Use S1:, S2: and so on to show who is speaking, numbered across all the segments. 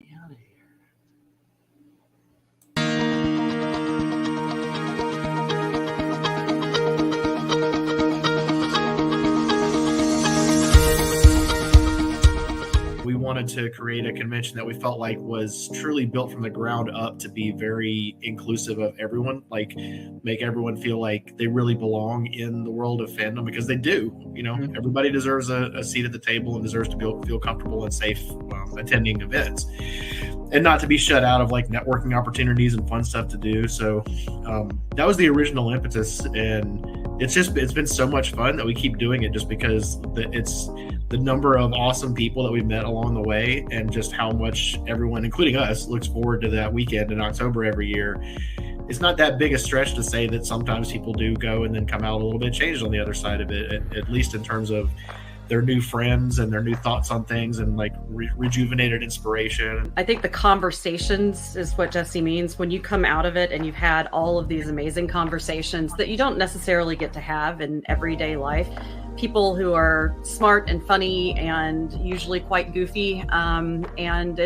S1: Get out of here. We wanted to create a convention that we felt like was truly built from the ground up to be very inclusive of everyone, like make everyone feel like they really belong in the world of fandom, because they do. Everybody deserves a seat at the table and deserves to feel comfortable and safe attending events, and not to be shut out of like networking opportunities and fun stuff to do. So that was the original impetus, and it's been so much fun that we keep doing it, just because it's the number of awesome people that we've met along the way, and just how much everyone, including us, looks forward to that weekend in October every year. It's not that big a stretch to say that sometimes people do go and then come out a little bit changed on the other side of it, at least in terms of their new friends and their new thoughts on things, and like rejuvenated inspiration.
S2: I think the conversations is what Jesse means. When you come out of it and you've had all of these amazing conversations that you don't necessarily get to have in everyday life, people who are smart and funny and usually quite goofy, and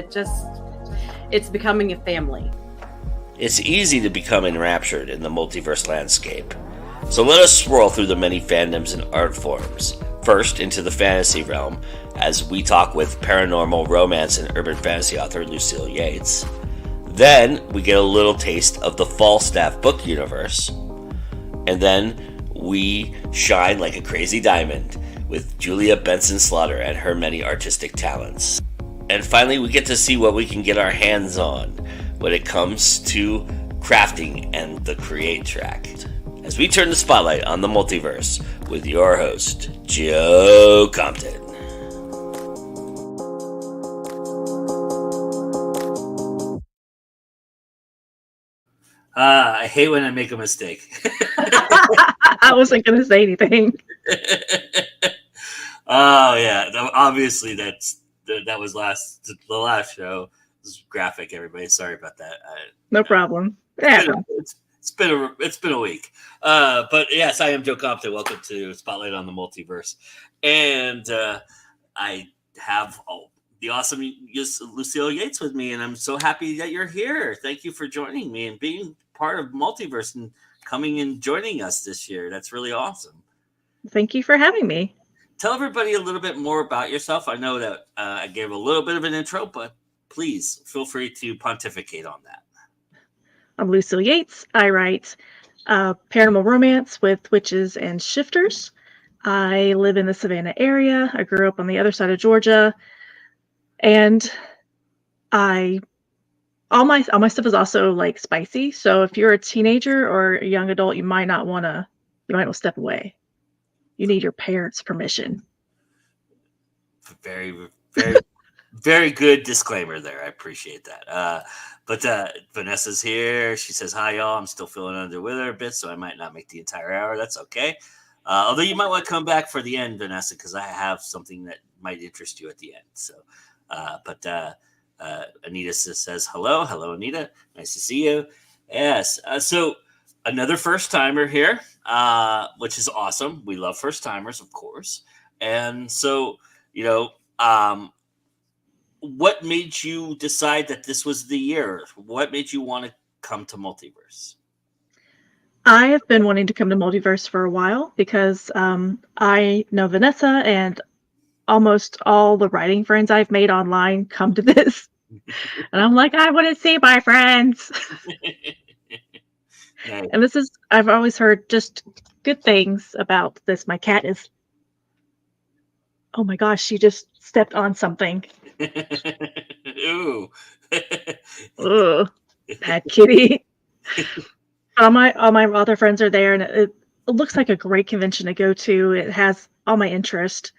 S2: it's becoming a family.
S3: It's easy to become enraptured in the multiverse landscape. So let us swirl through the many fandoms and art forms. First, into the fantasy realm, as we talk with paranormal romance and urban fantasy author Lucille Yates. Then, we get a little taste of the Falstaff book universe. And then, we shine like a crazy diamond with Julia Benson Slaughter and her many artistic talents. And finally, we get to see what we can get our hands on when it comes to crafting and the create track, as we turn the spotlight on the multiverse with your host, Joe Compton.
S1: I hate when I make a mistake.
S4: I wasn't going to say anything.
S1: Oh yeah, obviously that was the last show. It was graphic, everybody. Sorry about that.
S4: No problem.
S1: It's been a week. But yes, I am Joe Compton. Welcome to Spotlight on the Multiverse, and I have the awesome Lucille Yates with me, and I'm so happy that you're here. Thank you for joining me and being part of Multiverse and coming and joining us this year. That's really awesome.
S4: Thank you for having me.
S1: Tell everybody a little bit more about yourself. I know that I gave a little bit of an intro, but please feel free to pontificate on that.
S4: I'm Lucille Yates. I write paranormal romance with witches and shifters. I live in the Savannah area. I grew up on the other side of Georgia, and all my stuff is also like spicy. So if you're a teenager or a young adult, you might want to step away. You need your parents' permission.
S1: Very, very, very good disclaimer there. I appreciate that. But Vanessa's here. She says, hi, y'all. I'm still feeling under the weather a bit, so I might not make the entire hour. That's okay. Although you might want to come back for the end, Vanessa, because I have something that might interest you at the end. So, Anita says, hello. Hello, Anita. Nice to see you. Yes. So another first-timer here, which is awesome. We love first-timers, of course. And so, what made you decide that this was the year? What made you want to come to Multiverse?
S4: I have been wanting to come to Multiverse for a while because I know Vanessa, and almost all the writing friends I've made online come to this. And I'm like, I want to see my friends.
S1: Nice.
S4: And I've always heard just good things about this. My cat is, oh my gosh, she just stepped on something.
S1: Ooh.
S4: Ugh, bad kitty. all my other friends are there, and it looks like a great convention to go to. It has all my interest.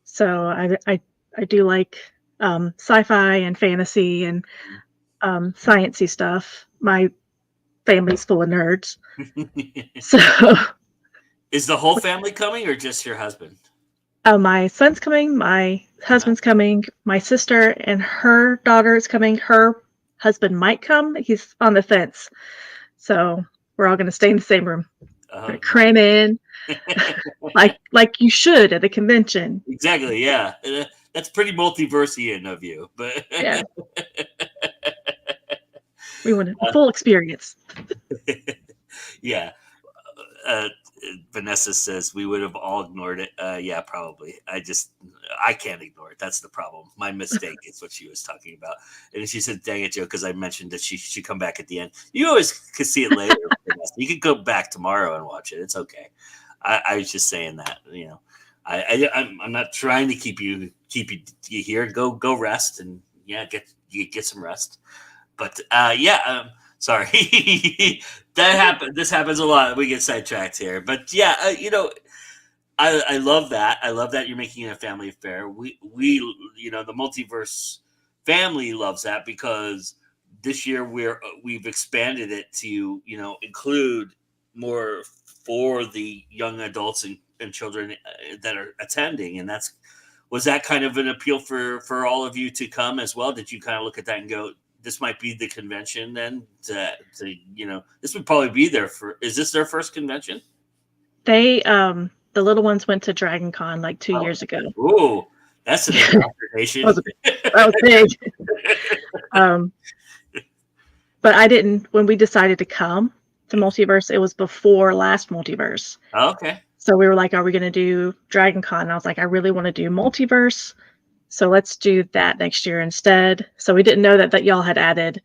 S4: So I do like sci-fi and fantasy and sciencey stuff. My family's full of nerds. So
S1: Is the whole family coming or just your husband?
S4: My son's coming, my husband's coming, my sister and her daughter is coming. Her husband might come. He's on the fence. So we're all going to stay in the same room. Cram in like you should at a convention.
S1: Exactly, yeah.
S3: That's pretty multiversian of you, but
S4: Yeah. We wanted the full experience.
S3: yeah. Uh, Vanessa says we would have all ignored it. Yeah, probably. I can't ignore it. That's the problem. My mistake is what she was talking about. And she said, "Dang it, Joe," because I mentioned that she should come back at the end. You always could see it later. You could go back tomorrow and watch it. It's okay. I was just saying that. I'm not trying to keep you here. Go rest and get some rest. But sorry. This happens a lot. We get sidetracked here, but I love that. I love that you're making it a family affair. We the multiverse family loves that because this year we've expanded it to include more for the young adults and children that are attending, and was that kind of an appeal for all of you to come as well? Did you kind of look at that and go, this might be the convention then this would probably be is this their first convention?
S4: They the little ones went to Dragon Con like 2 years ago.
S3: Ooh, that's an indoctrination.
S4: that was big. But I didn't, when we decided to come to Multiverse, it was before last Multiverse.
S3: Oh, okay.
S4: So we were like, are we going to do Dragon Con? And I was like, I really want to do Multiverse. So let's do that next year instead. So we didn't know that y'all had added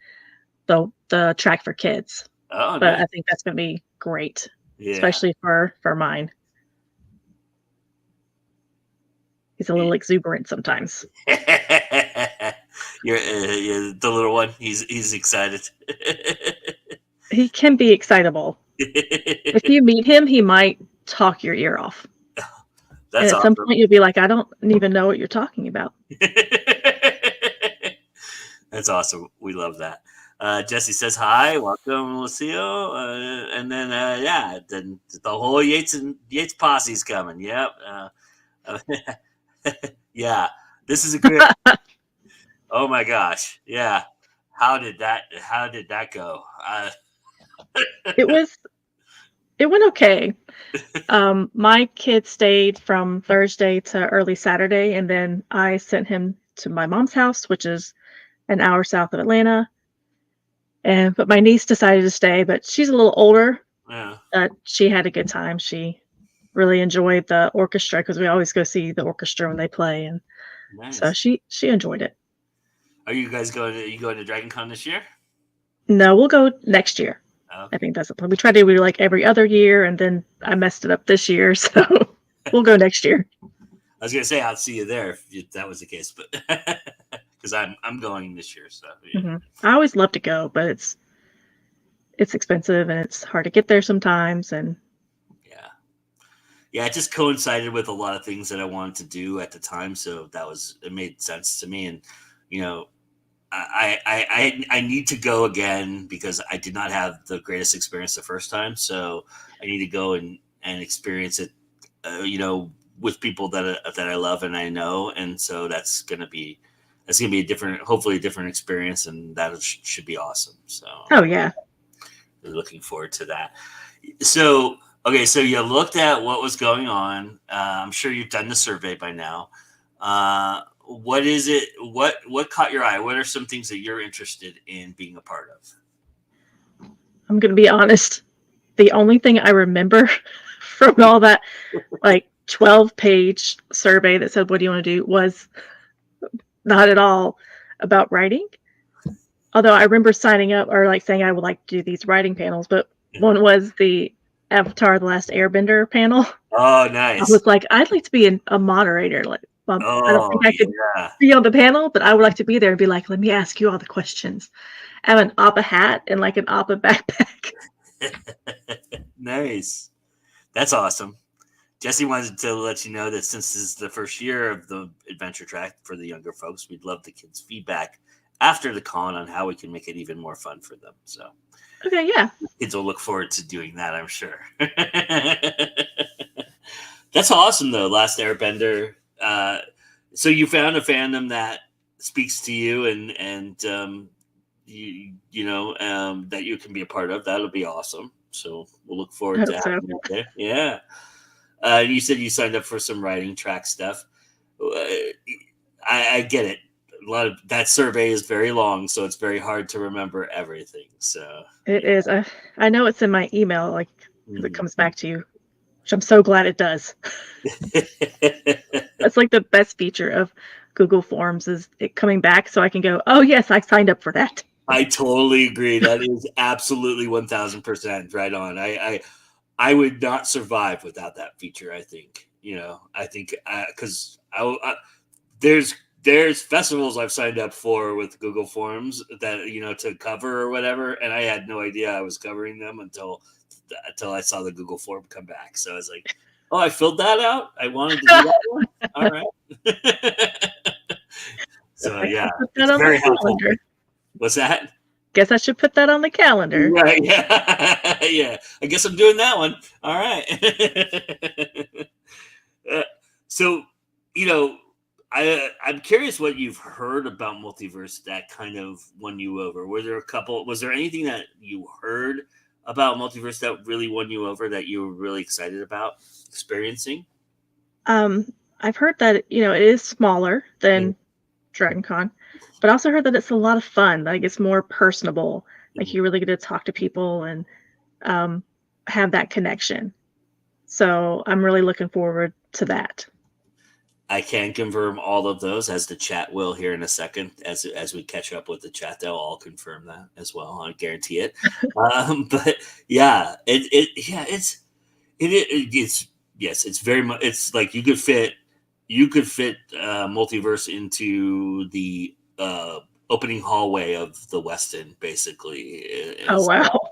S4: the track for kids.
S3: Oh,
S4: but
S3: nice.
S4: I think that's going to be great, especially for mine. He's a little exuberant sometimes.
S3: You're the little one. He's excited.
S4: He can be excitable. If you meet him, he might talk your ear off.
S3: That's
S4: and at some point you'll be like, I don't even know what you're talking about.
S3: That's awesome. We love that. Jesse says hi, welcome, Lucio, and then then the whole Yates posse's coming. Yep. Yeah, this is a good. Oh my gosh, yeah. How did that go?
S4: It went okay. My kid stayed from Thursday to early Saturday, and then I sent him to my mom's house, which is an hour south of Atlanta. But my niece decided to stay, but she's a little older.
S3: Yeah.
S4: She had a good time. She really enjoyed the orchestra because we always go see the orchestra when they play, and
S3: nice.
S4: So she enjoyed it.
S3: Are you guys going to Dragon Con this year?
S4: No, we'll go next year.
S3: Okay.
S4: I think that's the plan. We try to do like every other year, and then I messed it up this year, so we'll go next year.
S3: I was gonna say I'll see you there if that was the case, but because I'm going this year, so yeah.
S4: Mm-hmm. I always love to go, but it's expensive and it's hard to get there sometimes, and
S3: it just coincided with a lot of things that I wanted to do at the time, so it made sense to me, and I need to go again because I did not have the greatest experience the first time. So I need to go and experience it, with people that I love and I know. And so that's going to be hopefully a different experience, and that should be awesome. So,
S4: oh yeah,
S3: really looking forward to that. So, okay. So you looked at what was going on. I'm sure you've done the survey by now. What is it? What caught your eye? What are some things that you're interested in being a part of?
S4: I'm going to be honest. The only thing I remember from all that, like 12-page survey that said, what do you want to do, was not at all about writing. Although I remember signing up or like saying I would like to do these writing panels, but one was the Avatar: The Last Airbender panel.
S3: Oh, nice.
S4: I was like, I'd like to be a moderator. Like, I don't think I could be on the panel, but I would like to be there and be like, let me ask you all the questions. I have an Appa hat and like an Appa backpack.
S3: Nice. That's awesome. Jesse wanted to let you know that since this is the first year of the adventure track for the younger folks, we'd love the kids' feedback after the con on how we can make it even more fun for them. So,
S4: okay, yeah.
S3: Kids will look forward to doing that, I'm sure. That's awesome, though, Last Airbender. So you found a fandom that speaks to you and that you can be a part of. That'll be awesome. So we'll look forward to having you there. Yeah. You said you signed up for some writing track stuff. I get it. A lot of that survey is very long, so it's very hard to remember everything. So
S4: It is. I know it's in my email, like, 'cause it
S3: Mhm.
S4: comes back to you, which I'm so glad it does. That's like the best feature of Google Forms is it coming back so I can go, oh yes, I signed up for that.
S3: I totally agree. That is absolutely 1000% right on. I would not survive without that feature. I think I think because there's festivals I've signed up for with Google Forms that to cover or whatever, and I had no idea I was covering them until I saw the Google form come back. So I was like, oh, I filled that out. I wanted to do that one. All right. So yeah,
S4: Put that
S3: it's
S4: on
S3: very
S4: the
S3: helpful.
S4: calendar.
S3: What's that?
S4: Guess I should put that on the calendar.
S3: Right. Yeah. Yeah. I guess I'm doing that one. All right. So, I'm curious what you've heard about Multiverse that kind of won you over. Was there anything that you heard about Multiverse that really won you over that you were really excited about experiencing?
S4: I've heard that it is smaller than DragonCon, but I also heard that it's a lot of fun. Like it's more personable. Like you really get to talk to people and have that connection. So I'm really looking forward to that.
S3: I can confirm all of those, as the chat will here in a second. As we catch up with the chat, they'll all confirm that as well. I guarantee it. But yeah, it's yes, it's very much. It's like you could fit Multiverse into the opening hallway of the Westin, basically.
S4: Oh wow!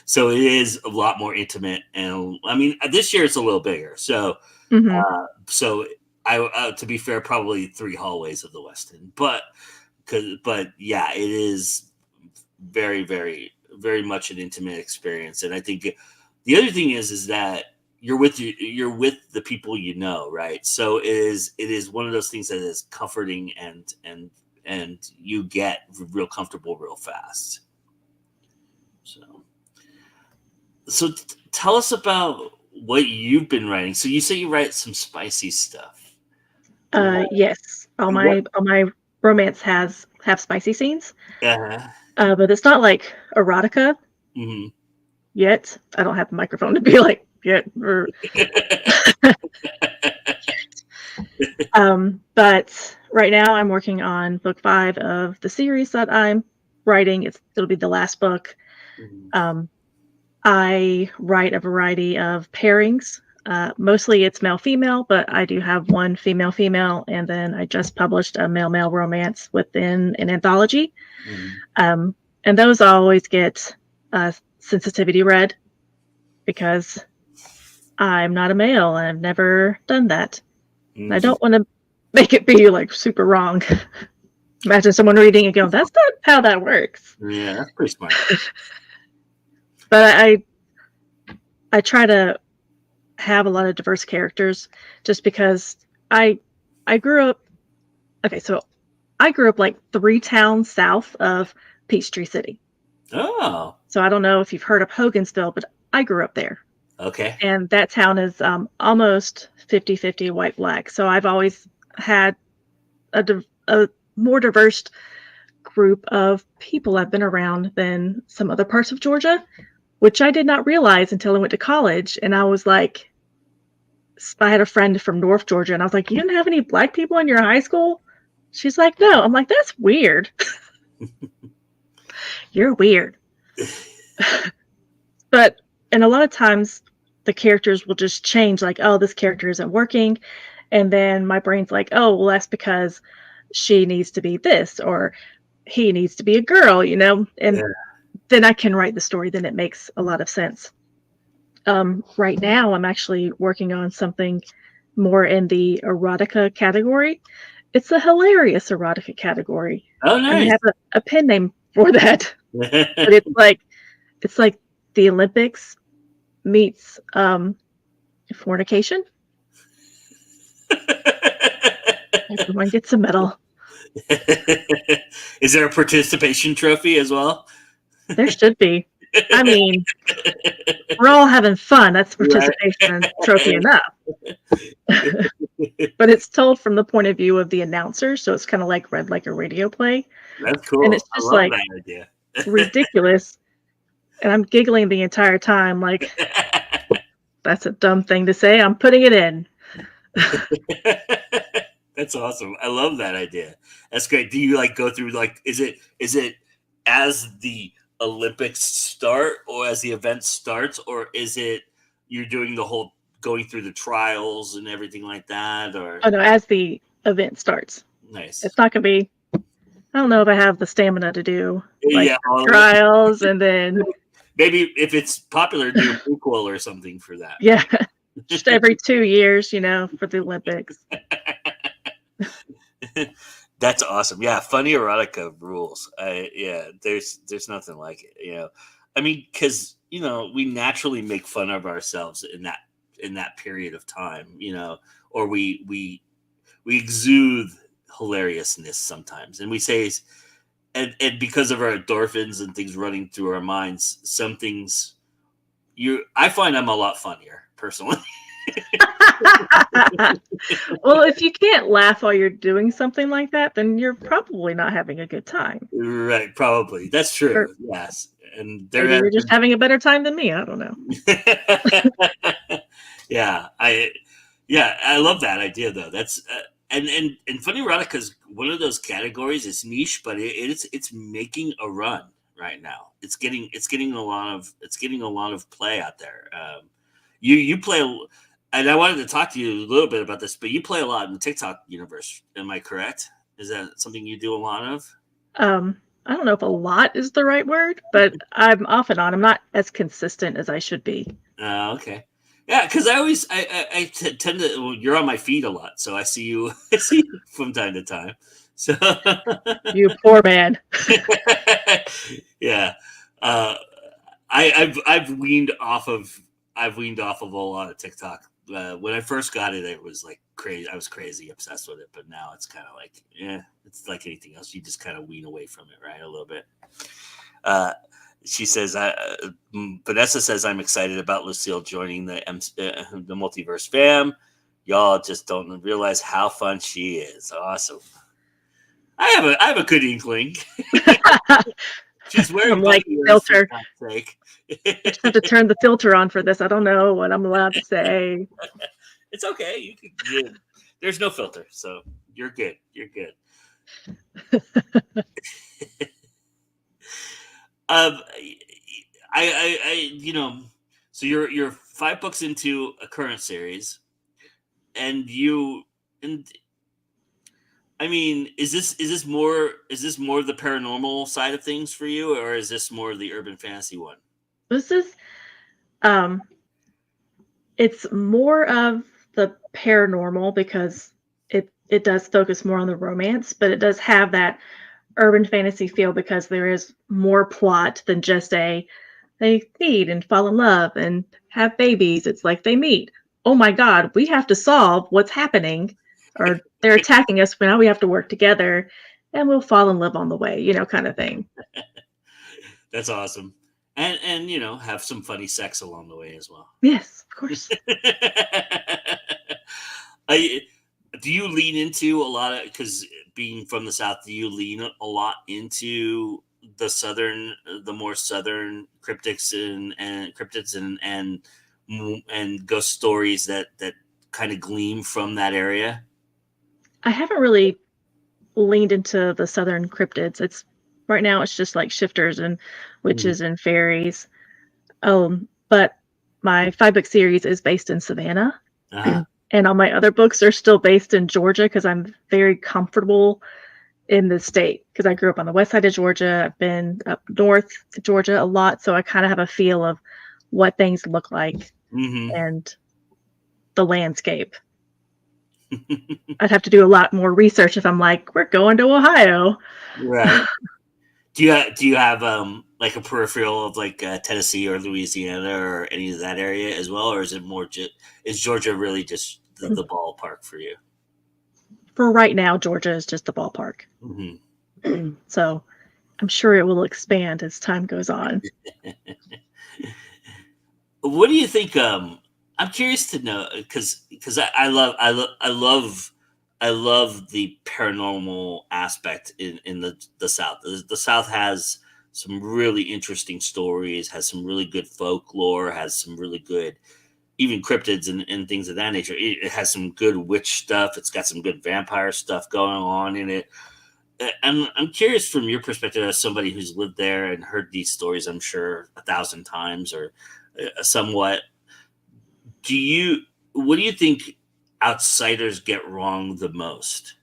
S3: So it is a lot more intimate, and I mean, this year it's a little bigger. So.
S4: Mm-hmm.
S3: So I to be fair, probably 3 hallways of the Westin, but yeah, it is very, very, very much an intimate experience. And I think the other thing is that you're with the people right? So it is one of those things that is comforting and you get real comfortable real fast. So tell us about what you've been writing. So you say you write some spicy stuff.
S4: Yes. All my romance have spicy scenes.
S3: Uh-huh.
S4: But it's not like erotica yet. I don't have the microphone to be like yet. Or but right now I'm working on book 5 of the series that I'm writing. It'll be the last book. I write a variety of pairings. Mostly it's male-female, but I do have one female-female, and then I just published a male-male romance within an anthology. And those always get sensitivity read because I'm not a male and I've never done that. I don't want to make it be like super wrong. Imagine someone reading and going, that's not how that works.
S3: Yeah, that's pretty smart.
S4: But I try to have a lot of diverse characters just because I grew up. Okay, so I grew up like 3 towns south of Peach Tree City.
S3: Oh.
S4: So I don't know if you've heard of Hogansville, but I grew up there.
S3: Okay.
S4: And that town is almost 50-50 white-black. So I've always had a more diverse group of people I've been around than some other parts of Georgia, which I did not realize until I went to college. And I was like, I had a friend from North Georgia, and I was like, you didn't have any black people in your high school? She's like, no. I'm like, that's weird. You're weird. And a lot of times the characters will just change, like, oh, this character isn't working. And then my brain's like, oh, well, that's because she needs to be this, or he needs to be a girl, and then I can write the story. Then it makes a lot of sense. Right now, I'm actually working on something more in the erotica category. It's a hilarious erotica category.
S3: Oh, nice.
S4: And I have a pen name for that. But it's like the Olympics meets fornication. Everyone gets a medal.
S3: Is there a participation trophy as well?
S4: There should be. I mean, we're all having fun. That's participation trophy enough. but it's told from the point of view of the announcer, so it's kind of like read like a radio play.
S3: That's cool.
S4: And it's
S3: I
S4: just
S3: love
S4: like
S3: that idea.
S4: ridiculous. And I'm giggling the entire time, like, that's a dumb thing to say. I'm putting it in.
S3: That's awesome. I love that idea. That's great. Do you like go through like is it as the Olympics start or as the event starts, or is it you're doing the whole going through the trials and everything like that? Or
S4: Oh no, as the event starts.
S3: nice.
S4: It's not gonna be, I don't know if I have the stamina to do like
S3: Yeah, all of it.
S4: trials and then
S3: Maybe if it's popular, do a prequel or something for that.
S4: yeah, just every 2 years, for the Olympics.
S3: That's awesome. Yeah, funny erotica rules. Yeah, there's nothing like it. I mean, because we naturally make fun of ourselves in that period of time. Or we exude hilariousness sometimes, and we say, and because of our endorphins and things running through our minds, some things I find I'm a lot funnier personally.
S4: Well, if you can't laugh while you're doing something like that, then you're probably not having a good time.
S3: Right, probably. That's true.
S4: Or
S3: yes. And
S4: maybe you're just having a better time than me. I don't know.
S3: Yeah, I love that idea though. That's and funny erotica is one of those categories. It's niche, but it's making a run right now. It's getting a lot of play out there. You play, and I wanted to talk to you a little bit about this, but you play a lot in the TikTok universe. Am I correct? Is that something you do a lot of?
S4: I don't know if a lot is the right word, but I'm off and on. I'm not as consistent as I should be.
S3: Okay. Yeah, because I tend to. Well, you're on my feed a lot, so I see you from time to time. So
S4: You poor man.
S3: Yeah, I've weaned off of a lot of TikTok. When I first got it, it was like crazy. I was crazy obsessed with it, but now it's kind of like, it's like anything else. You just kind of wean away from it, right, a little bit. She says, Vanessa says, I'm excited about Lucille joining the Multiverse fam. Y'all just don't realize how fun she is. Awesome. I have a good inkling. She's wearing
S4: like filter. I just have to
S3: Sake.
S4: turn the filter on for this. I don't know what I'm allowed to say.
S3: It's okay. There's no filter, so you're good. You're good. So you're 5 books into a current series, and I mean, is this more the paranormal side of things for you, or is this more the urban fantasy one?
S4: This is, it's more of the paranormal because it does focus more on the romance, but it does have that urban fantasy feel because there is more plot than just they meet and fall in love and have babies. It's like they meet. Oh my God, we have to solve what's happening, or they're attacking us. But now we have to work together, and we'll fall in love on the way, kind of thing.
S3: That's awesome, and have some funny sex along the way as well.
S4: Yes, of course.
S3: Do you lean into a lot of, because being from the South, do you lean a lot into the more southern cryptids and ghost stories that kind of gleam from that area?
S4: I haven't really leaned into the southern cryptids. It's right now it's just like shifters and witches and fairies. But my 5-book series is based in Savannah.
S3: Uh-huh.
S4: And all my other books are still based in Georgia because I'm very comfortable in the state because I grew up on the west side of Georgia. I've been up north to Georgia a lot, so I kind of have a feel of what things look like and the landscape. I'd have to do a lot more research if I'm like, we're going to Ohio.
S3: Right. Do you have like a peripheral of like Tennessee or Louisiana or any of that area as well, or is it more is Georgia really just the ballpark for you?
S4: For right now, Georgia is just the ballpark. So I'm sure it will expand as time goes on.
S3: What do you think? I'm curious to know because I love the paranormal aspect in the South. The South has some really interesting stories, has some really good folklore, has some really good even cryptids and things of that nature. It has some good witch stuff. It's got some good vampire stuff going on in it. I'm curious from your perspective as somebody who's lived there and heard these stories, I'm sure 1,000 times or somewhat. Do you what do you think outsiders get wrong the most?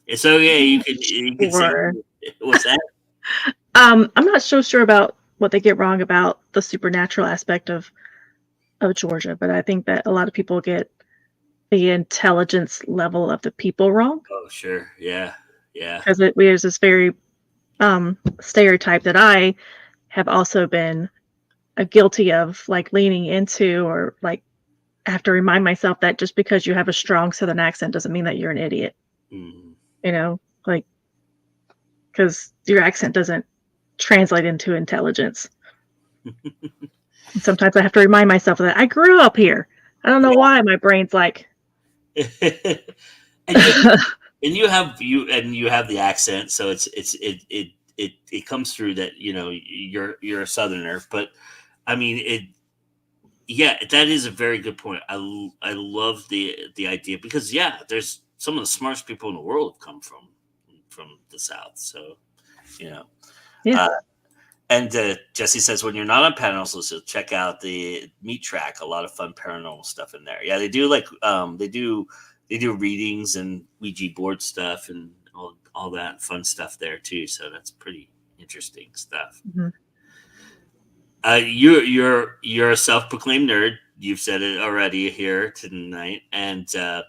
S3: It's okay. You can say
S4: Or
S3: what's that?
S4: I'm not so sure about what they get wrong about the supernatural aspect of Georgia, but I think that a lot of people get the intelligence level of the people wrong
S3: Oh, sure. Yeah. Yeah.
S4: because there's this very stereotype that I have also been guilty of, like leaning into, or like I have to remind myself that just because you have a strong Southern accent doesn't mean that you're an idiot.
S3: Mhm.
S4: You know, like because your accent doesn't translate into intelligence. And sometimes I have to remind myself that I grew up here. I don't know why my brain's like,
S3: and you you have the accent, so it comes through that you're a Southerner. But I mean it. Yeah, that is a very good point. I love the idea because there's some of the smartest people in the world have come from the South. So you know,
S4: yeah.
S3: uh, and Jesse says when you're not on panels, so check out the Meat Track. A lot of fun paranormal stuff in there. Yeah, they do they do readings and Ouija board stuff and all that fun stuff there too. So that's pretty interesting stuff.
S4: Mhm.
S3: You're a self-proclaimed nerd. You've said it already here tonight, and so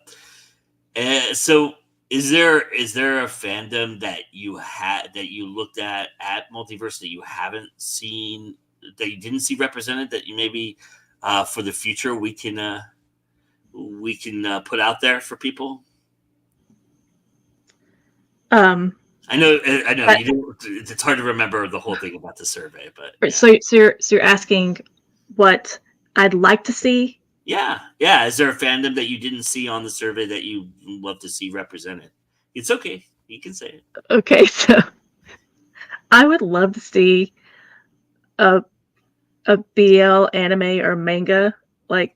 S3: is there a fandom that you had that you looked at Multiverse that you haven't seen that you didn't see represented that you maybe for the future we can put out there for people? I know
S4: But,
S3: you don't. It's hard to remember the whole thing about the survey, but
S4: so you're asking what I'd like to see.
S3: yeah. Is there a fandom that you didn't see on the survey that you love to see represented? It's okay. You can say it.
S4: Okay, so I would love to see a BL anime or manga like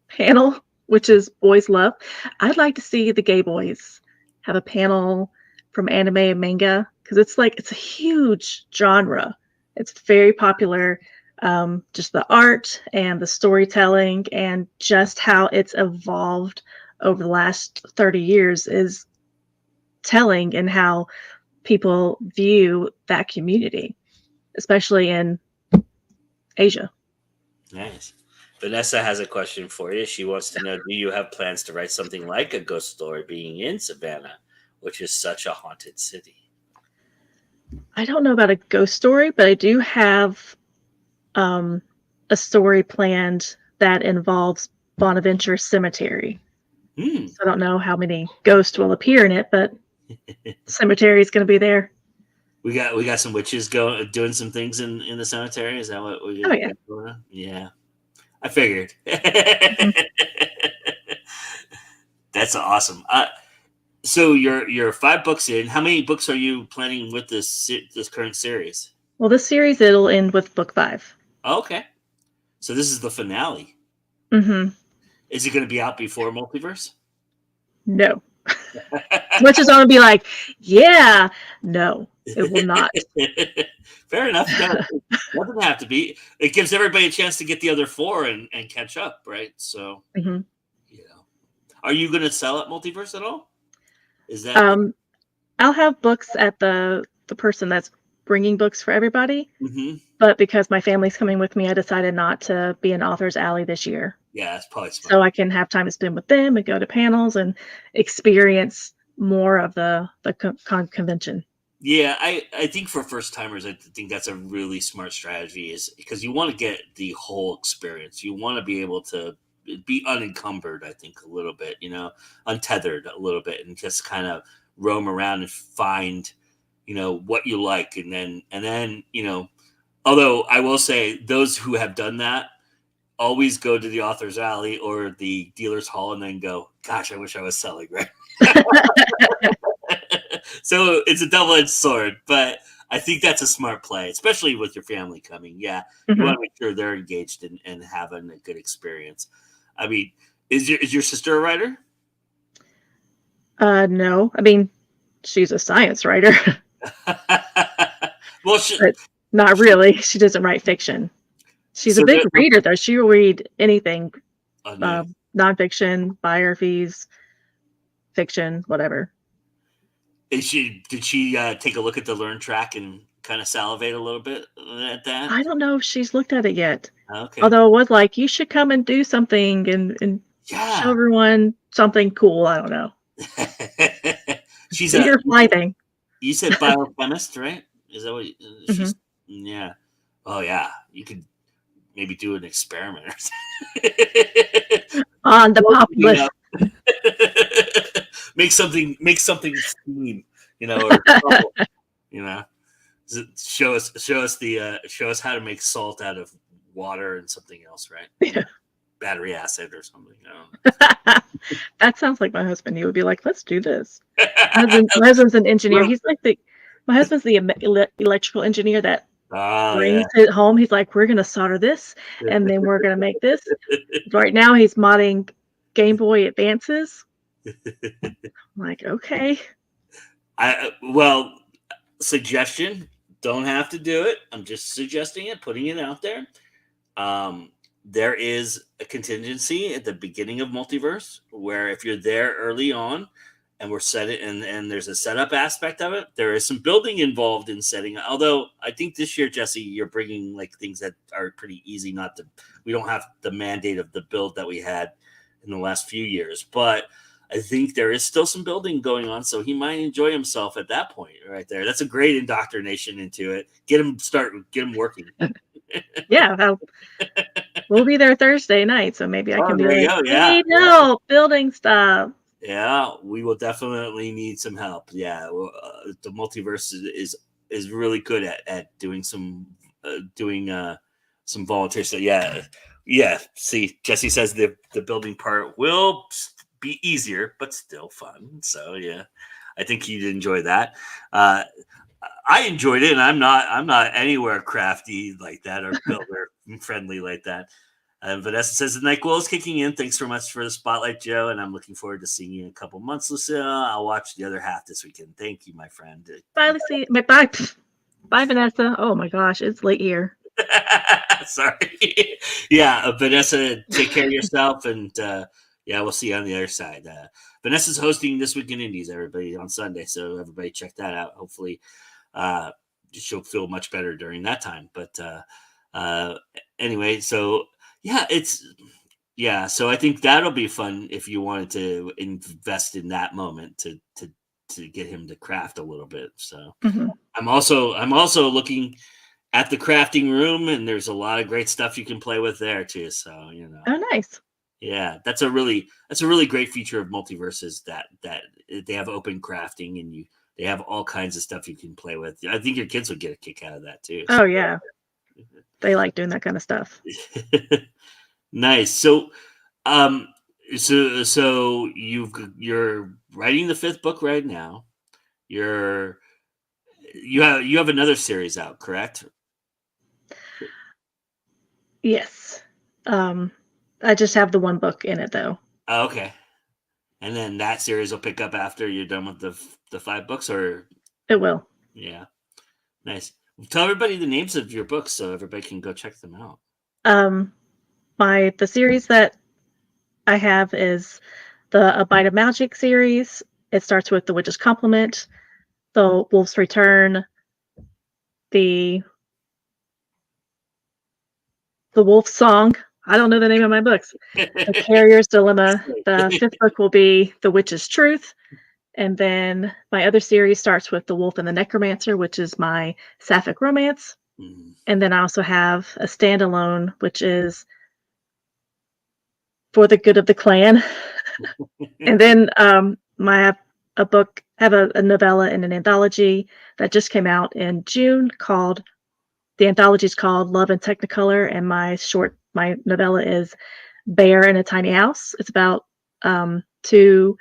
S4: panel, which is boys love. I'd like to see the gay boys have a panel from anime and manga because it's a huge genre. It's very popular. Just the art and the storytelling and just how it's evolved over the last 30 years is telling in how people view that community, especially in Asia.
S3: Nice. Vanessa has a question for you. She wants to know: do you have plans to write something like a ghost story, being in Savannah, which is such a haunted city?
S4: I don't know about a ghost story, but I do have um, a story planned that involves Bonaventure Cemetery.
S3: Hmm.
S4: So I don't know how many ghosts will appear in it, but cemetery is going to be there.
S3: We got some witches doing some things in the cemetery. Is that what we
S4: Oh yeah.
S3: got going on? Yeah, I figured.
S4: Mhm.
S3: That's awesome. So you're 5 books in. How many books are you planning with this current series?
S4: Well, this series it'll end with book 5.
S3: Oh, okay, so this is the finale.
S4: Mm-hmm.
S3: Is it going to be out before Multiverse?
S4: No. As much as I want to be like, yeah, no, it will not.
S3: Fair enough. Doesn't have to be. It gives everybody a chance to get the other 4 and catch up, right? So,
S4: Mhm.
S3: are you going to sell at Multiverse at all? Is that?
S4: Um, I'll have books at the person that's bringing books for everybody,
S3: Mm-hmm.
S4: but because my family's coming with me, I decided not to be an author's alley this year.
S3: Yeah, that's probably
S4: So
S3: smart.
S4: I can have time to spend with them and go to panels and experience more of the convention.
S3: Yeah, I think for first timers, I think that's a really smart strategy. Is because you want to get the whole experience. You want to be able to be unencumbered, I think, a little bit, untethered a little bit, and just kind of roam around and find, what you like. And then, although I will say those who have done that always go to the author's alley or the dealer's hall and then go, gosh, I wish I was selling, right? So it's a double-edged sword, but I think that's a smart play, especially with your family coming. Yeah, you want to make sure they're engaged and having a good experience. I mean, is your sister a writer?
S4: No. I mean, she's a science writer.
S3: Well,
S4: but not really. She doesn't write fiction. She's a big reader, though. She'll read anything, nonfiction, biographies, fiction, whatever.
S3: Did she take a look at the Learn track and kind of salivate a little bit at that?
S4: I don't know if she's looked at it yet.
S3: Okay.
S4: Although it was like, you should come and do something and show everyone something cool. I don't know.
S3: She's
S4: a fly thing.
S3: You said biochemist, right? Is that what she's? Yeah. Oh yeah. You could maybe do an experiment or something.
S4: On the populace.
S3: Make something steam, or show us how to make salt out of water and something else, right?
S4: Yeah.
S3: Battery acid or something.
S4: That sounds like my husband. He would be like, let's do this. My husband's an engineer. He's like my husband's the electrical engineer that brings it home. He's like, we're going to solder this and then we're going to make this. Right now he's modding Game Boy Advances. I'm like, okay.
S3: Suggestion, don't have to do it. I'm just suggesting it, putting it out there. There is a contingency at the beginning of Multiverse where if you're there early on and we're set it and there's a setup aspect of it, there is some building involved in setting. Although I think this year, Jesse, you're bringing like things that are pretty easy. We don't have the mandate of the build that we had in the last few years, but I think there is still some building going on, so he might enjoy himself at that point right there. That's a great indoctrination into it. Get him working.
S4: Yeah, we'll be there Thursday night, so maybe I can be like,
S3: hey,
S4: building stuff.
S3: Yeah, we will definitely need some help. Yeah, the Multiverse is really good at doing some volunteer stuff. Yeah. See, Jesse says the building part will be easier, but still fun. So yeah, I think you'd enjoy that. I enjoyed it, and I'm not anywhere crafty like that or builder friendly like that. Vanessa says the NyQuil is kicking in. Thanks so much for the spotlight, Joe, and I'm looking forward to seeing you in a couple months, Lucille. I'll watch the other half this weekend. Thank you, my friend.
S4: Bye, Lucy. Bye, Vanessa. Oh my gosh, it's late here.
S3: Sorry. Yeah, Vanessa, take care of yourself, and we'll see you on the other side. Vanessa's hosting This Week in Indies, everybody, on Sunday, so everybody check that out. Hopefully, she'll feel much better during that time. But anyway, so so I think that'll be fun if you wanted to invest in that moment to get him to craft a little bit. So I'm also looking at the crafting room, and there's a lot of great stuff you can play with there too. So
S4: Oh, nice.
S3: Yeah, that's a really great feature of Multiverses that they have open crafting and they have all kinds of stuff you can play with. I think your kids would get a kick out of that too.
S4: Oh yeah, they like doing that kind of stuff.
S3: Nice. So, so you're writing the 5th book right now. You have another series out, correct?
S4: Yes. I just have the one book in it though.
S3: Oh, okay. And then that series will pick up after you're done with the 5 books, or
S4: it will.
S3: Yeah. Nice. Tell everybody the names of your books so everybody can go check them out.
S4: The series that I have is the A Bite of Magic series. It starts with The Witch's Compliment, The Wolf's Return, the Wolf's Song. I don't know the name of my books. The Carrier's Dilemma. The 5th book will be The Witch's Truth. And then my other series starts with The Wolf and the Necromancer, which is my sapphic romance. And then I also have a standalone, which is for the good of the clan. And then I have a novella in an anthology that just came out in June called, the anthology is called Love in Technicolor, and my novella is Bear in a Tiny House. It's about two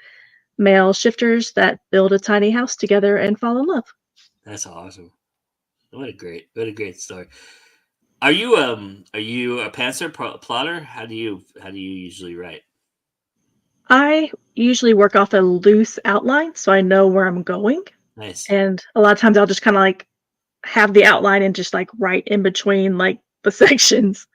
S4: male shifters that build a tiny house together and fall in love.
S3: That's awesome. What a great story. Are you a pantser plotter? How do you usually write?
S4: I usually work off a loose outline, so I know where I'm going.
S3: Nice.
S4: And a lot of times I'll just kind of like have the outline and just like write in between like the sections.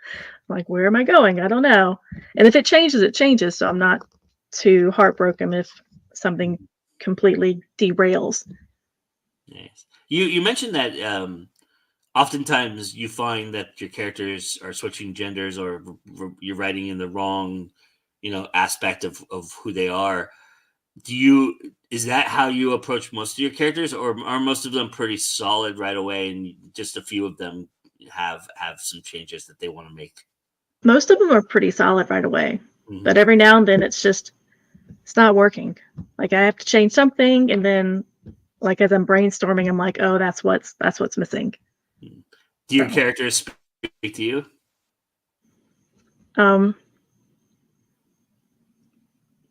S4: Like, where am I going? I don't know. And if it changes, it changes. So I'm not too heartbroken if something completely derails.
S3: Nice. You mentioned that oftentimes you find that your characters are switching genders, or you're writing in the wrong, aspect of who they are. Is that how you approach most of your characters, or are most of them pretty solid right away and just a few of them have some changes that they want to make?
S4: Most of them are pretty solid right away.
S3: Mm-hmm.
S4: But every now and then it's not working. Like, I have to change something, and then like as I'm brainstorming, I'm like, oh, that's what's missing.
S3: Do your characters speak to you?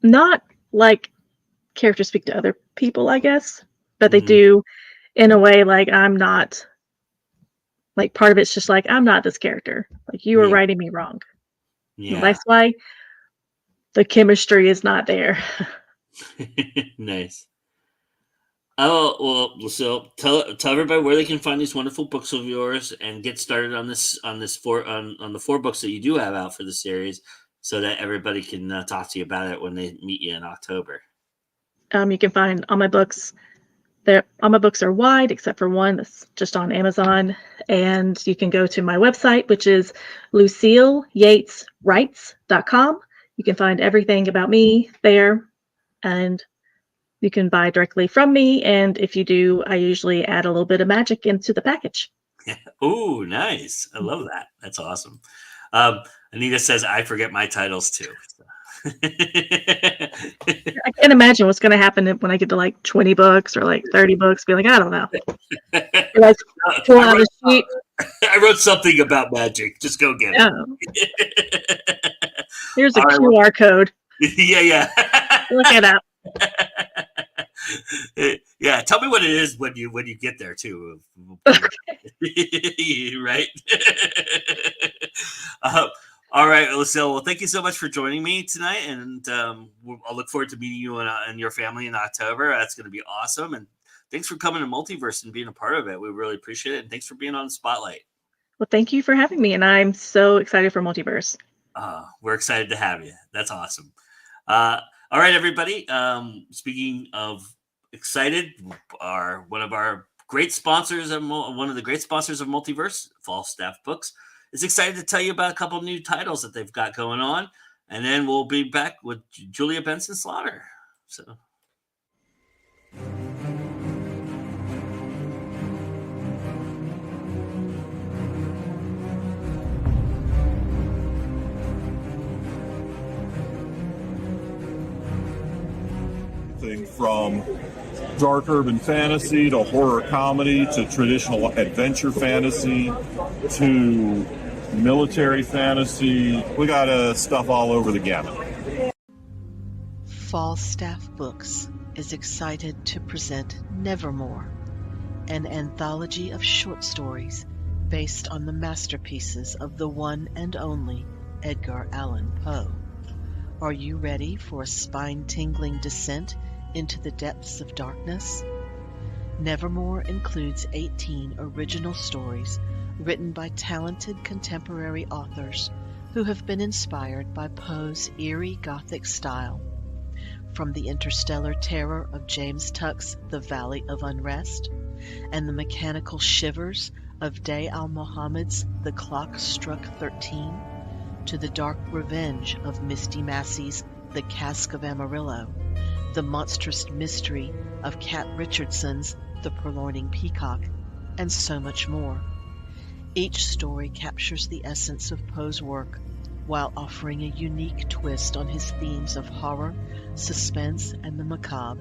S4: Not like characters speak to other people, I guess, but they do in a way. Like, I'm not, like, part of it's just like, I'm not this character. Like, you were writing me wrong. Yeah. That's why the chemistry is not there.
S3: Nice. Oh, well, so tell everybody where they can find these wonderful books of yours and get started on the 4 books that you do have out for the series, so that everybody can talk to you about it when they meet you in October.
S4: You can find all my books. All my books are wide except for one that's just on Amazon, and you can go to my website, which is LucilleYatesWrites.com. You can find everything about me there, and you can buy directly from me. And if you do, I usually add a little bit of magic into the package.
S3: Oh, nice. I love that. That's awesome. Anita says, I forget my titles too.
S4: I can't imagine what's going to happen when I get to like 20 books or like 30 books. Be like, I don't know. Like,
S3: I wrote something about magic. Just go get
S4: it. Here's a QR code.
S3: Yeah.
S4: Look it up.
S3: Yeah, tell me what it is when you get there too. Right. All right, Lucille. Well, thank you so much for joining me tonight, and I'll look forward to meeting you and your family in October. That's going to be awesome, and thanks for coming to Multiverse and being a part of it. We really appreciate it, and thanks for being on the spotlight.
S4: Well, thank you for having me, and I'm so excited for Multiverse.
S3: We're excited to have you. That's awesome. All right, everybody. Speaking of excited, one of the great sponsors of Multiverse, Falstaff Books, is excited to tell you about a couple of new titles that they've got going on, and then we'll be back with Julia Benson Slaughter. So.
S5: From dark urban fantasy to horror comedy to traditional adventure fantasy to military fantasy. We got stuff all over the gamut.
S6: Falstaff Books is excited to present Nevermore, an anthology of short stories based on the masterpieces of the one and only Edgar Allan Poe. Are you ready for a spine-tingling descent into the depths of darkness? Nevermore includes 18 original stories written by talented contemporary authors who have been inspired by Poe's eerie Gothic style. From the interstellar terror of James Tuck's The Valley of Unrest and the mechanical shivers of Day al-Muhammad's The Clock Struck 13 to the dark revenge of Misty Massey's The Cask of Amarillo, the monstrous mystery of Kat Richardson's The Purloining Peacock, and so much more. Each story captures the essence of Poe's work, while offering a unique twist on his themes of horror, suspense, and the macabre.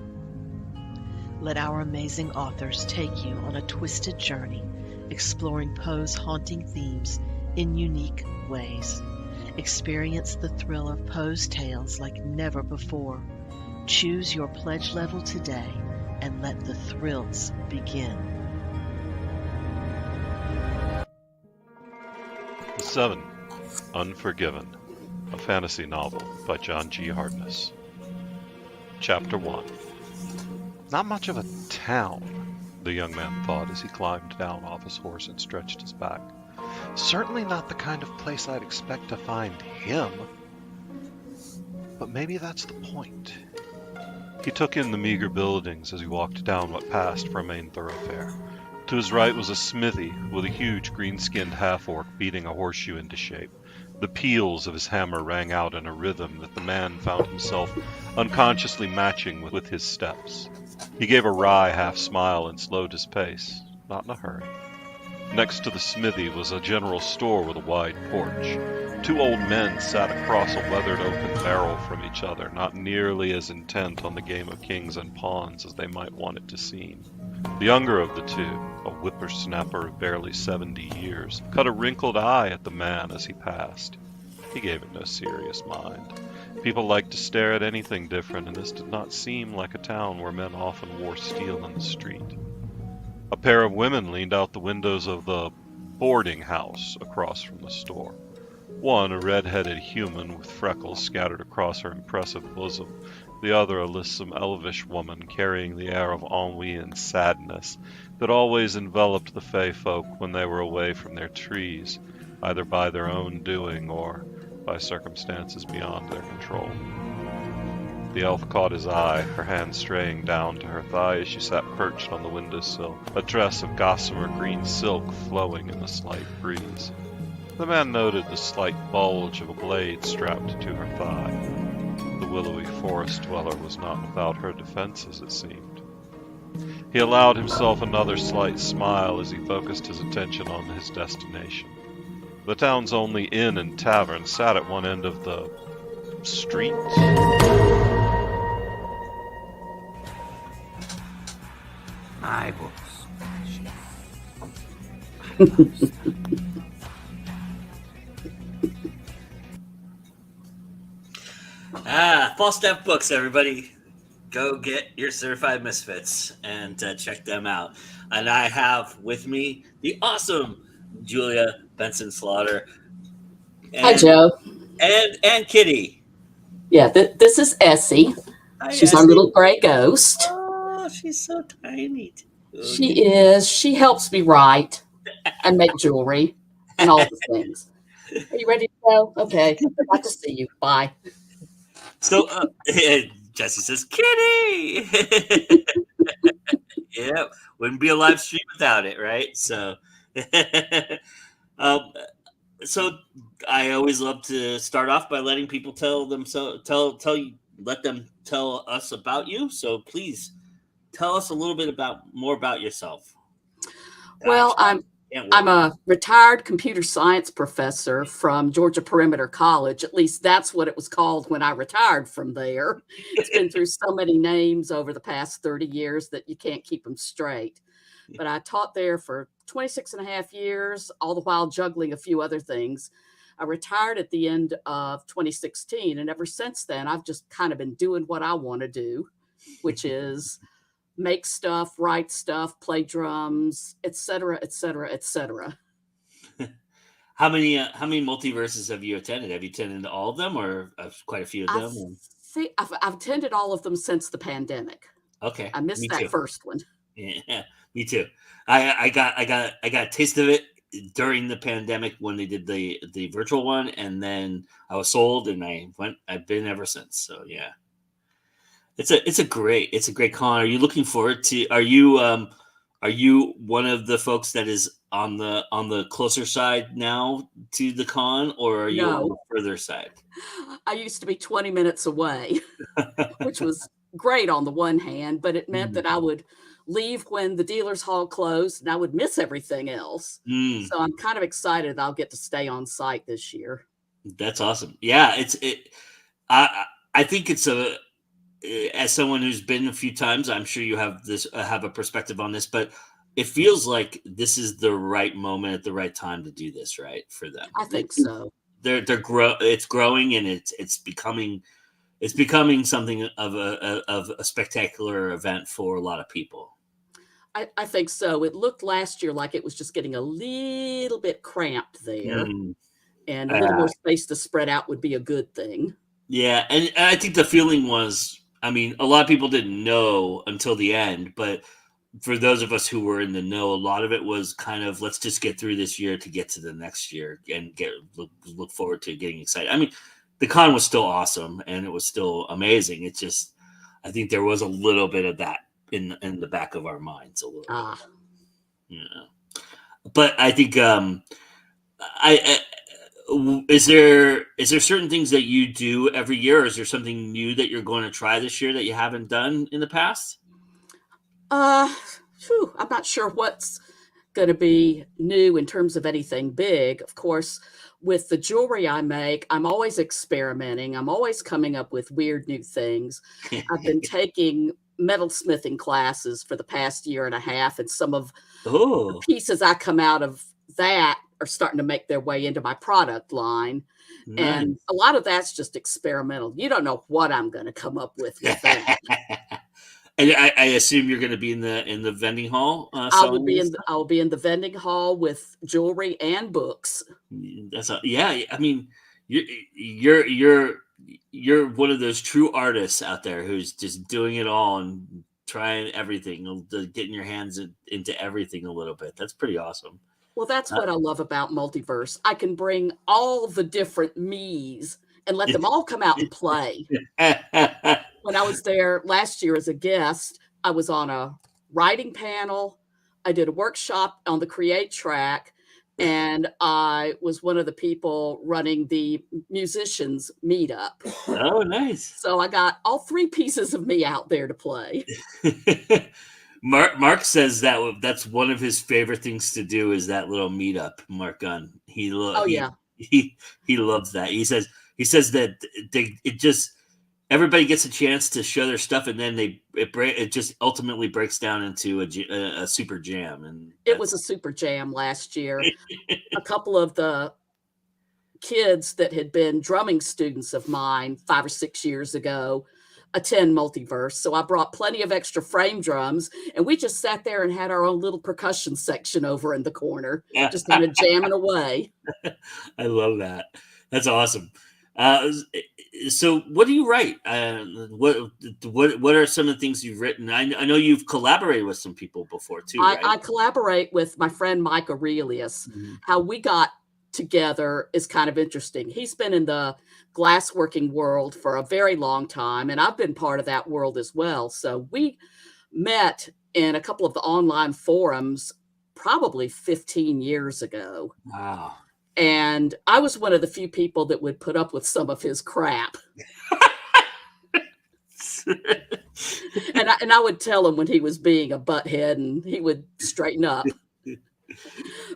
S6: Let our amazing authors take you on a twisted journey, exploring Poe's haunting themes in unique ways. Experience the thrill of Poe's tales like never before. Choose your pledge level today and let the thrills begin.
S7: 7. Unforgiven, a fantasy novel by John G. Hartness. Chapter 1. Not much of a town, the young man thought as he climbed down off his horse and stretched his back. Certainly not the kind of place I'd expect to find him. But maybe that's the point. He took in the meager buildings as he walked down what passed for a main thoroughfare. To his right was a smithy with a huge green-skinned half-orc beating a horseshoe into shape. The peals of his hammer rang out in a rhythm that the man found himself unconsciously matching with his steps. He gave a wry half-smile and slowed his pace, not in a hurry. Next to the smithy was a general store with a wide porch. 2 old men sat across a weathered open barrel from each other, not nearly as intent on the game of kings and pawns as they might want it to seem. The younger of the 2, a whippersnapper of barely 70 years, cut a wrinkled eye at the man as he passed. He gave it no serious mind. People liked to stare at anything different, and this did not seem like a town where men often wore steel in the street. A pair of women leaned out the windows of the boarding house across from the store. One, a red-headed human with freckles scattered across her impressive bosom. The other, a lissom, elvish woman carrying the air of ennui and sadness that always enveloped the Fey folk when they were away from their trees, either by their own doing or by circumstances beyond their control. The elf caught his eye, her hand straying down to her thigh as she sat perched on the windowsill, a dress of gossamer green silk flowing in the slight breeze. The man noted the slight bulge of a blade strapped to her thigh. The willowy forest dweller was not without her defenses, it seemed. He allowed himself another slight smile as he focused his attention on his destination. The town's only inn and tavern sat at one end of the street.
S8: My books.
S3: False Step Books, everybody. Go get your Certified Misfits and check them out. And I have with me the awesome Julia Benson Slaughter.
S9: Hi, Joe.
S3: And Kitty.
S9: Yeah, this is Essie.
S3: Hi,
S9: She's
S3: Essie.
S9: our little gray ghost.
S3: Oh, she's so tiny.
S9: She is. She helps me write and make jewelry and all the things. Are you ready to go? Okay. Glad to see you. Bye.
S3: So, Jesse says, Kitty! Yep. Wouldn't be a live stream without it, right? So, so I always love to start off by letting people let them tell us about you. So please tell us a little bit more about yourself.
S9: Well, I'm a retired computer science professor from Georgia Perimeter College. At least that's what it was called when I retired from there. It's been through so many names over the past 30 years that you can't keep them straight. But I taught there for 26 and a half years, all the while juggling a few other things. I retired at the end of 2016. And ever since then, I've just kind of been doing what I want to do, which is make stuff, write stuff, play drums, etc., etc., etc.
S3: How many multiverses have you attended? Have you attended all of them, or quite a few of them?
S9: I've attended all of them since the pandemic.
S3: Okay,
S9: I missed that first one.
S3: Yeah, me too. I got a taste of it during the pandemic when they did the virtual one, and then I was sold, and I've been ever since. So yeah. It's a great con. Are you looking forward to? Are you one of the folks that is on the closer side now to the con, or are you on the further side?
S9: I used to be 20 minutes away, which was great on the one hand, but it meant that I would leave when the dealer's hall closed, and I would miss everything else. So I'm kind of excited I'll get to stay on site this year.
S3: That's awesome. Yeah, I think it's as someone who's been a few times, I'm sure you have a perspective on this, but it feels like this is the right moment at the right time to do this, right, for them.
S9: I think so.
S3: It's growing, and it's becoming something of a spectacular event for a lot of people.
S9: I think so. It looked last year like it was just getting a little bit cramped there, and a little more space to spread out would be a good thing.
S3: Yeah, and I think the feeling was, I mean, a lot of people didn't know until the end, but for those of us who were in the know, a lot of it was kind of, let's just get through this year to get to the next year and look forward to getting excited. I mean, the con was still awesome and it was still amazing. It's just, I think there was a little bit of that in the back of our minds a little bit. Yeah. But I think is there certain things that you do every year, or is there something new that you're going to try this year that you haven't done in the past?
S9: I'm not sure what's going to be new in terms of anything big. Of course, with the jewelry I make, I'm always experimenting. I'm always coming up with weird new things. I've been taking metalsmithing classes for the past year and a half, and some of the pieces I come out of that are starting to make their way into my product line. Nice. And a lot of that's just experimental. You don't know what I'm going to come up with that.
S3: And I assume you're going to be in the vending hall.
S9: I will be in the vending hall with jewelry and books.
S3: Yeah. I mean, you're one of those true artists out there who's just doing it all and trying everything, getting your hands into everything a little bit. That's pretty awesome.
S9: Well, that's what I love about Multiverse. I can bring all the different me's and let them all come out and play. When I was there last year as a guest, I was on a writing panel. I did a workshop on the Create track, and I was one of the people running the musicians meetup.
S3: Oh, nice.
S9: So I got all three pieces of me out there to play.
S3: Mark says that's one of his favorite things to do is that little meetup. Mark Gunn. He loves that. He says that it just, everybody gets a chance to show their stuff, and then it just ultimately breaks down into a super jam. And
S9: it was a super jam last year. A couple of the kids that had been drumming students of mine 5 or 6 years ago attend Multiverse. So I brought plenty of extra frame drums, and we just sat there and had our own little percussion section over in the corner, just kind of jamming away.
S3: I love that. That's awesome. So what do you write? What are some of the things you've written? I know you've collaborated with some people before too, right?
S9: I collaborate with my friend Mike Aurelius. Mm-hmm. How we got together is kind of interesting. He's been in the glassworking world for a very long time, and I've been part of that world as well. So we met in a couple of the online forums probably 15 years ago. Wow. And I was one of the few people that would put up with some of his crap. and I would tell him when he was being a butthead, and he would straighten up.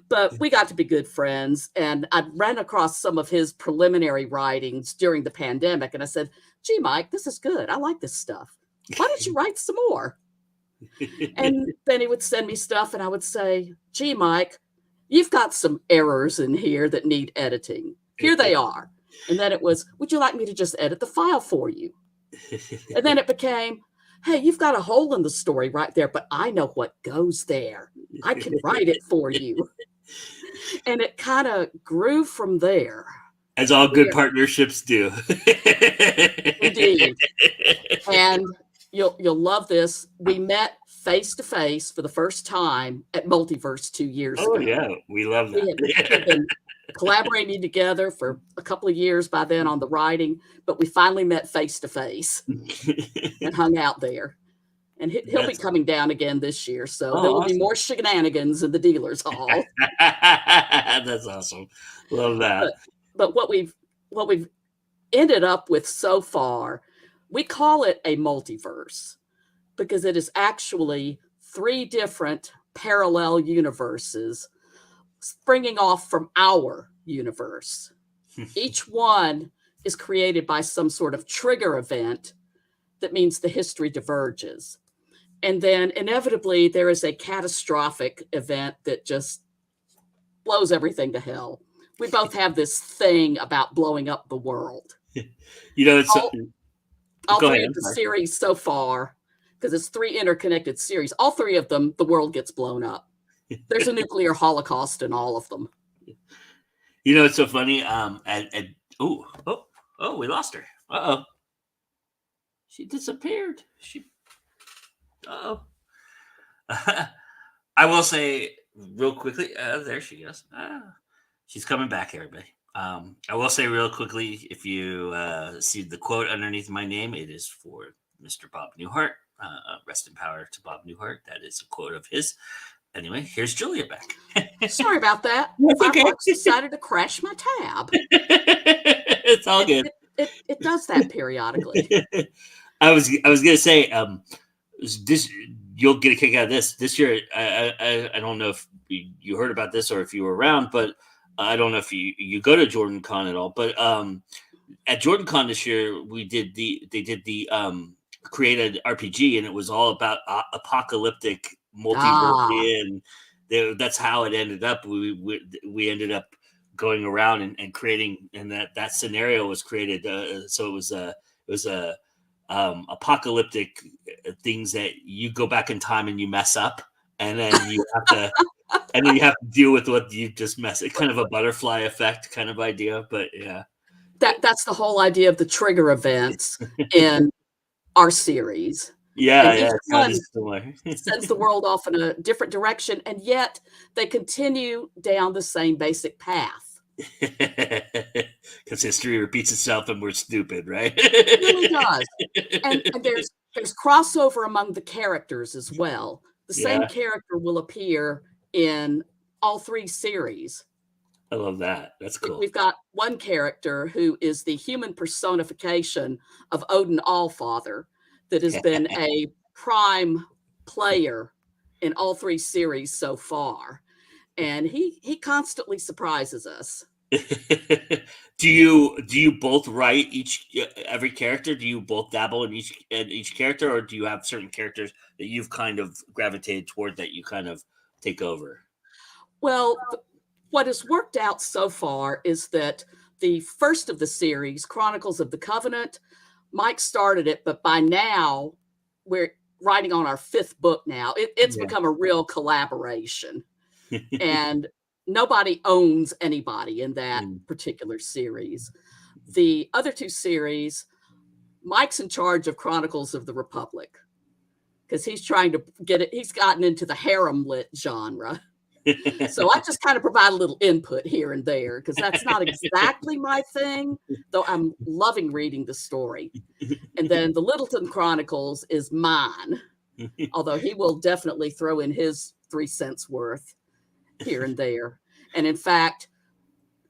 S9: But we got to be good friends, and I ran across some of his preliminary writings during the pandemic, and I said, gee, Mike, this is good. I like this stuff. Why don't you write some more? And then he would send me stuff, and I would say, gee, Mike, you've got some errors in here that need editing. Here they are. And then it was, would you like me to just edit the file for you? And then it became, hey, you've got a hole in the story right there, but I know what goes there. I can write it for you. And it kind of grew from there.
S3: As all good partnerships do.
S9: Indeed. And you'll love this. We met face to face for the first time at Multiverse 2 years ago.
S3: Oh, yeah. We love that.
S9: We had been collaborating together for a couple of years by then on the writing, but we finally met face to face and hung out there. And he'll be coming down again this year, so there will be more shenanigans in the dealer's hall.
S3: That's awesome. Love that.
S9: But what we've ended up with so far, we call it a multiverse because it is actually 3 different parallel universes springing off from our universe. Each one is created by some sort of trigger event that means the history diverges. And then inevitably there is a catastrophic event that just blows everything to hell. We both have this thing about blowing up the world.
S3: It's
S9: all
S3: go
S9: three
S3: ahead.
S9: of the series so far, because it's 3 interconnected series, all 3 of them, the world gets blown up. There's a nuclear holocaust in all of them.
S3: It's so funny. We lost her. She disappeared. I will say real quickly. There she goes. She's coming back, everybody. I will say real quickly, if you see the quote underneath my name, it is for Mr. Bob Newhart. Rest in power to Bob Newhart. That is a quote of his. Anyway, here's Julia back.
S9: Sorry about that.
S3: Okay.
S9: Firefox decided to crash my tab.
S3: It's all good.
S9: It does that periodically.
S3: I was gonna say this. You'll get a kick out of this. This year, I don't know if you heard about this or if you were around, but I don't know if you go to Jordan Con at all. But at Jordan Con this year, they did the created RPG, and it was all about apocalyptic multiverse, and that's how it ended up. We ended up going around and creating, and that scenario was created. So it was a apocalyptic things that you go back in time and you mess up, and then you have to deal with what you just mess. It's kind of a butterfly effect kind of idea, but yeah,
S9: that's the whole idea of the trigger events in our series.
S3: Yeah,
S9: sends the world off in a different direction, and yet they continue down the same basic path.
S3: Because history repeats itself, and we're stupid, right?
S9: It really does. And there's crossover among the characters as well. The same character will appear in all 3 series.
S3: I love that. That's cool.
S9: We've got one character who is the human personification of Odin Allfather that has been a prime player in all 3 series so far. And he constantly surprises us.
S3: Do you both write every character? Do you both dabble in each character, or do you have certain characters that you've kind of gravitated toward that you kind of take over?
S9: Well, what has worked out so far is that the first of the series, Chronicles of the Covenant, Mike started it, but by now we're writing on our 5th book now. It's become a real collaboration. And nobody owns anybody in that particular series. The other 2 series, Mike's in charge of Chronicles of the Republic because he's trying to get it. He's gotten into the harem lit genre. So I just kind of provide a little input here and there because that's not exactly my thing, though I'm loving reading the story. And then the Littleton Chronicles is mine, although he will definitely throw in his 3 cents worth here and there. And in fact,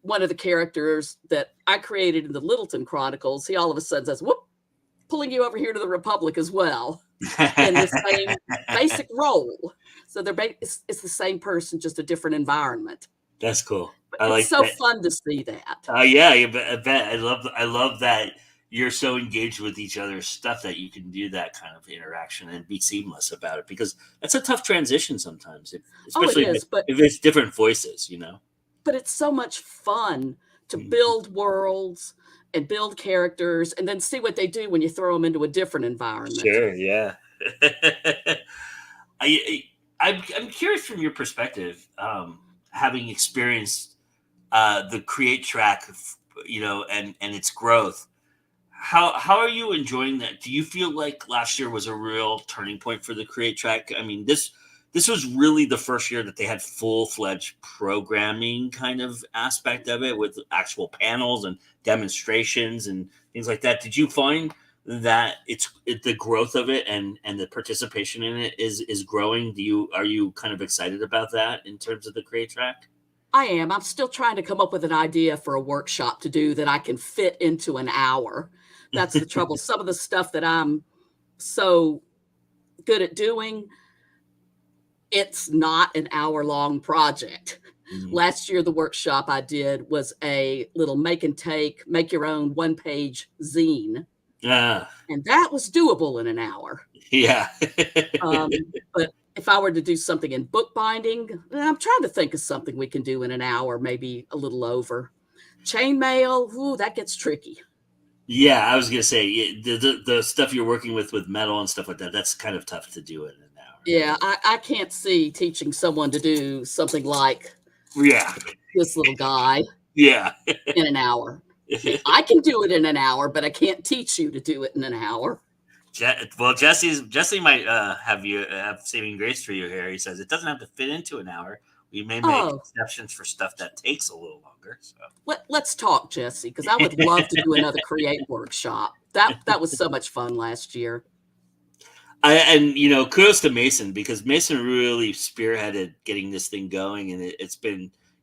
S9: one of the characters that I created in the Littleton Chronicles, he all of a sudden says, whoop, pulling you over here to the Republic as well in the same basic role. So it's the same person, just a different environment.
S3: That's cool.
S9: It's so fun to see that.
S3: Yeah, I bet. I love that you're so engaged with each other's stuff that you can do that kind of interaction and be seamless about it, because that's a tough transition sometimes, especially if it's different voices,
S9: But it's so much fun to build worlds and build characters and then see what they do when you throw them into a different environment.
S3: Sure, yeah. I'm curious from your perspective, having experienced the Create track, and its growth. How are you enjoying that? Do you feel like last year was a real turning point for the Create track? I mean, this was really the first year that they had full-fledged programming kind of aspect of it with actual panels and demonstrations and things like that. Did you find that the growth of it and the participation in it is growing? Are you kind of excited about that in terms of the Create track?
S9: I am. I'm still trying to come up with an idea for a workshop to do that I can fit into an hour. That's the trouble. Some of the stuff that I'm so good at doing, it's not an hour-long project. Last year, the workshop I did was a little make your own 1-page zine. And that was doable in an hour.
S3: Yeah.
S9: But if I were to do something in bookbinding, I'm trying to think of something we can do in an hour, maybe a little over. Chainmail, ooh, that gets tricky.
S3: Yeah, I was gonna say the stuff you're working with metal and stuff like that. That's kind of tough to do in an hour.
S9: Yeah, I can't see teaching someone to do something like this little guy.
S3: Yeah,
S9: in an hour. I can do it in an hour, but I can't teach you to do it in an hour.
S3: Well, Jesse might have saving grace for you here. He says it doesn't have to fit into an hour. We may make exceptions for stuff that takes a little longer. So
S9: let's talk, Jesse, because I would love to do another create workshop. That was so much fun last year.
S3: And kudos to Mason, because Mason really spearheaded getting this thing going, and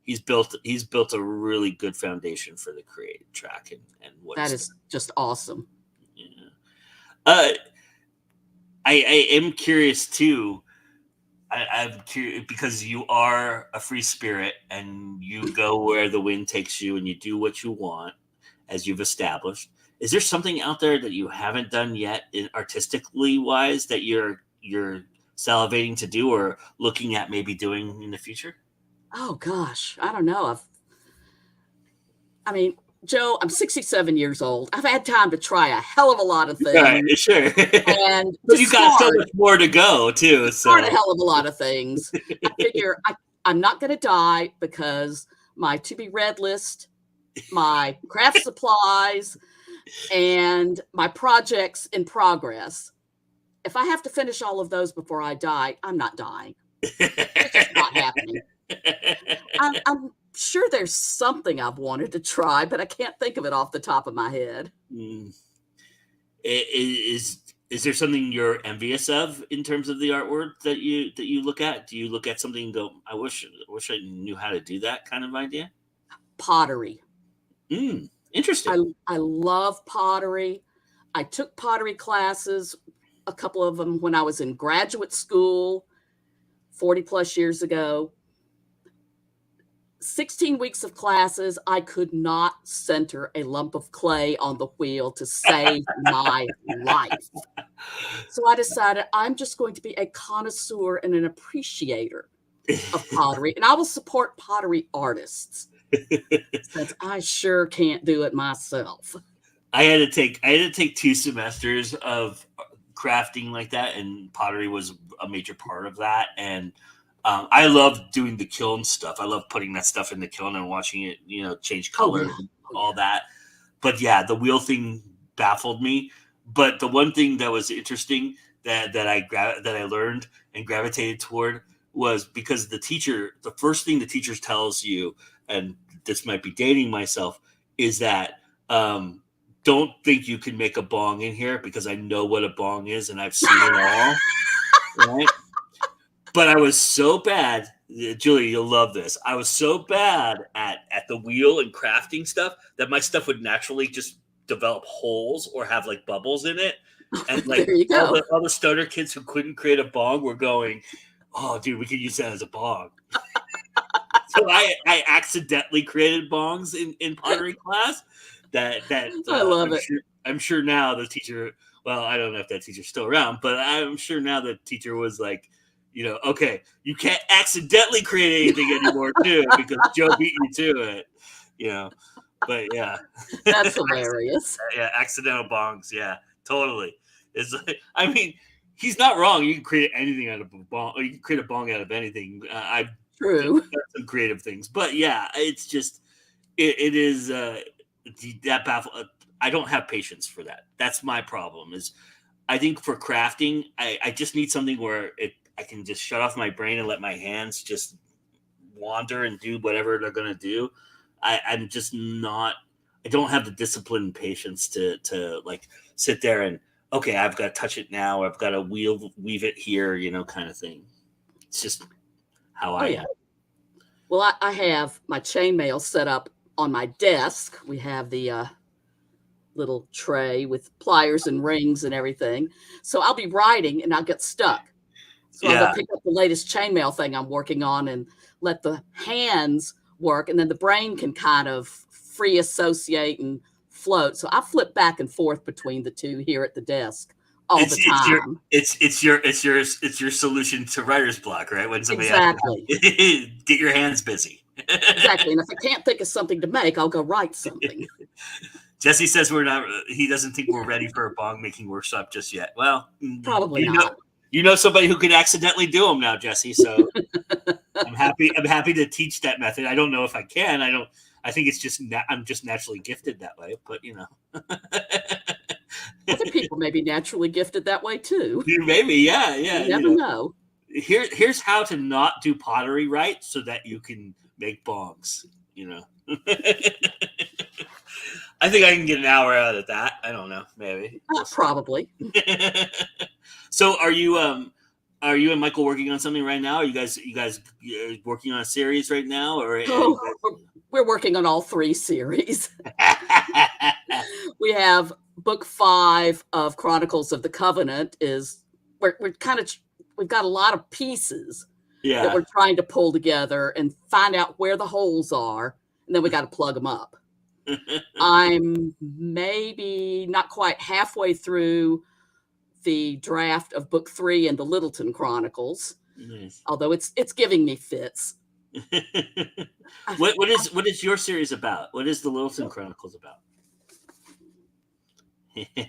S3: he's built a really good foundation for the creative track and what
S9: that is just awesome.
S3: I am curious too. I'm curious because you are a free spirit and you go where the wind takes you and you do what you want, as you've established. Is there something out there that you haven't done yet, artistically wise, that you're salivating to do or looking at maybe doing in the future?
S9: Oh gosh, I don't know. Joe, I'm 67 years old. I've had time to try a hell of a lot of things.
S3: Right, sure.
S9: And
S3: but you got so much more to go too. So
S9: a hell of a lot of things. I figure I'm not going to die because my to be read list, my craft supplies, and my projects in progress. If I have to finish all of those before I die, I'm not dying. It's just not happening. I'm sure there's something I've wanted to try, but I can't think of it off the top of my head.
S3: Is there something you're envious of in terms of the artwork that you look at? Do you look at something and go, I wish I knew how to do that kind of idea?
S9: Pottery.
S3: Interesting.
S9: I love pottery. I took pottery classes, a couple of them when I was in graduate school 40 plus years ago. 16 weeks of classes, I could not center a lump of clay on the wheel to save my life. So I decided I'm just going to be a connoisseur and an appreciator of pottery, and I will support pottery artists since I sure can't do it myself.
S3: I had to take 2 semesters of crafting like that, and pottery was a major part of that. And I love doing the kiln stuff. I love putting that stuff in the kiln and watching it, change color and all that. But yeah, the wheel thing baffled me. But the one thing that was interesting that I learned and gravitated toward was because the first thing the teacher tells you, and this might be dating myself, is that don't think you can make a bong in here because I know what a bong is and I've seen it all. Right? But I was so bad, Julie, you'll love this. I was so bad at the wheel and crafting stuff that my stuff would naturally just develop holes or have like bubbles in it. And like all the stoner kids who couldn't create a bong were going, oh, dude, we could use that as a bong. So I accidentally created bongs in pottery class. That
S9: I love it.
S3: I'm sure now the teacher, well, I don't know if that teacher's still around, but I'm sure now the teacher was like, okay, you can't accidentally create anything anymore too, because Joe beat you to it, but yeah.
S9: That's hilarious.
S3: Yeah. Accidental bongs. Yeah, totally. It's like, he's not wrong. You can create anything out of a bong, or you can create a bong out of anything.
S9: True.
S3: Some creative things, but yeah, it's just, it is, that baffle. I don't have patience for that. That's my problem. Is I think for crafting, I just need something where I can just shut off my brain and let my hands just wander and do whatever they're going to do. I'm just not, I don't have the discipline and patience to like sit there and, okay, I've got to touch it now. I've got to weave it here, kind of thing. It's just how I am.
S9: Well, I have my chainmail set up on my desk. We have the little tray with pliers and rings and everything. So I'll be writing and I'll get stuck. So I'm going to pick up the latest chainmail thing I'm working on and let the hands work, and then the brain can kind of free associate and float. So I flip back and forth between the two here at the desk all the time.
S3: It's your solution to writer's block, right? When somebody
S9: exactly
S3: get your hands busy.
S9: Exactly. And if I can't think of something to make, I'll go write something.
S3: Jesse says he doesn't think we're ready for a bong making workshop just yet. Well,
S9: probably not.
S3: You know somebody who could accidentally do them now, Jesse. So I'm happy to teach that method. I don't know if I can. I think it's just I'm just naturally gifted that way. But
S9: other people may be naturally gifted that way too.
S3: Maybe, yeah.
S9: You never know.
S3: Here's how to not do pottery right, so that you can make bongs. I think I can get an hour out of that. I don't know, maybe.
S9: Probably.
S3: So are you and Michael working on something right now? Are you guys working on a series right now, or
S9: we're working on all 3 series. We have book 5 of Chronicles of the Covenant we've got a lot of pieces that we're trying to pull together and find out where the holes are, and then we got to plug them up. I'm maybe not quite halfway through the draft of book 3 in the Littleton Chronicles.
S3: Nice.
S9: Although it's giving me fits.
S3: What is your series about? What is the Littleton Chronicles about?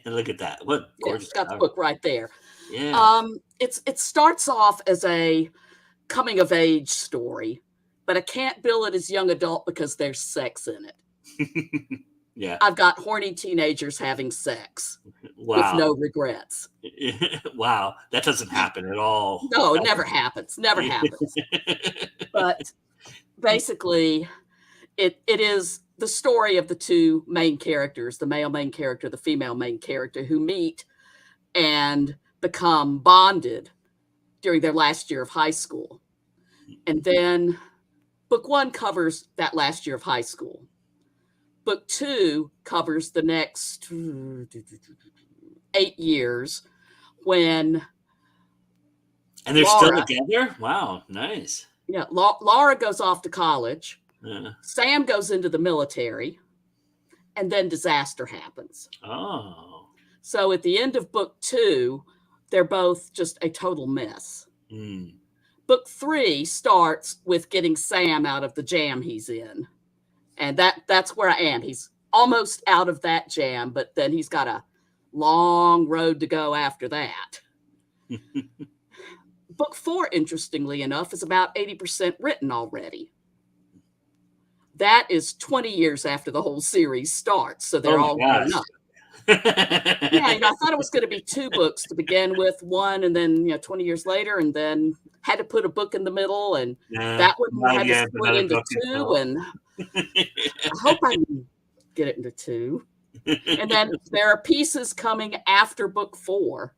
S3: Look at that. What gorgeous.
S9: It's got the book right there.
S3: Yeah.
S9: It starts off as a coming of age story, but I can't bill it as young adult because there's sex in it.
S3: Yeah.
S9: I've got horny teenagers having sex with no regrets.
S3: Wow. That doesn't happen at all.
S9: No, it never happens. Never happens. But basically, it is the story of the 2 main characters, the male main character, the female main character, who meet and become bonded during their last year of high school. And then book 1 covers that last year of high school. Book 2 covers the next 8 years when.
S3: And they're still together? Wow, nice.
S9: Yeah, Laura goes off to college.
S3: Yeah.
S9: Sam goes into the military, and then disaster happens.
S3: Oh.
S9: So at the end of book 2, they're both just a total mess.
S3: Mm.
S9: Book 3 starts with getting Sam out of the jam he's in. And that's where I am. He's almost out of that jam, but then he's got a long road to go after that. Book 4, interestingly enough, is about 80% written already. That is 20 years after the whole series starts, so they're all grown up. I thought it was going to be 2 books to begin with, 1, and then 20 years later, and then had to put a book in the middle, and that one had to split into 2, and I hope I can get it into 2. And then there are pieces coming after book 4.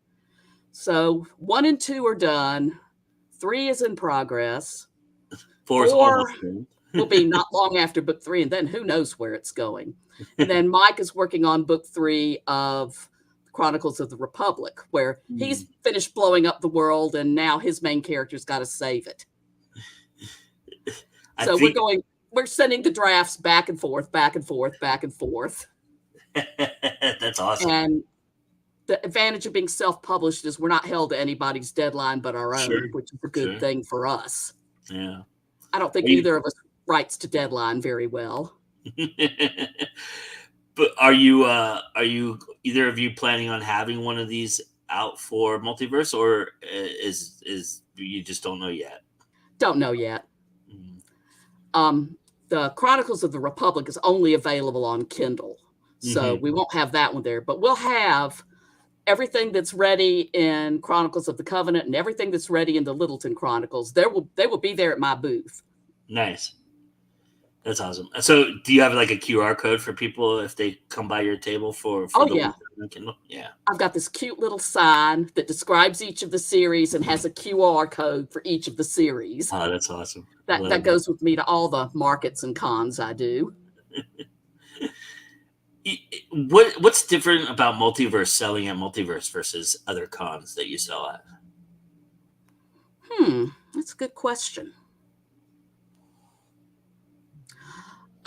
S9: So 1 and 2 are done. 3 is in progress.
S3: 4 is almost done.
S9: Will be not long after book 3, and then who knows where it's going. And then Mike is working on book 3 of Chronicles of the Republic, where he's finished blowing up the world, and now his main character's got to save it. So we're sending the drafts back and forth, back and forth, back and forth.
S3: That's awesome.
S9: And the advantage of being self-published is we're not held to anybody's deadline but our own, which is a good thing for us.
S3: Yeah.
S9: I don't think either of us writes to deadline very well.
S3: But are you either of you planning on having one of these out for Multiverse, or is you just don't know yet?
S9: Don't know yet. The Chronicles of the Republic is only available on Kindle, so we won't have that one there. But we'll have everything that's ready in Chronicles of the Covenant and everything that's ready in the Littleton Chronicles. They will be there at my booth.
S3: Nice. That's awesome. So do you have like a QR code for people if they come by your table for
S9: yeah.
S3: Yeah.
S9: I've got this cute little sign that describes each of the series and has a QR code for each of the series.
S3: Oh, that's awesome.
S9: That goes with me to all the markets and cons I do.
S3: What's different about Multiverse selling at Multiverse versus other cons that you sell at?
S9: That's a good question.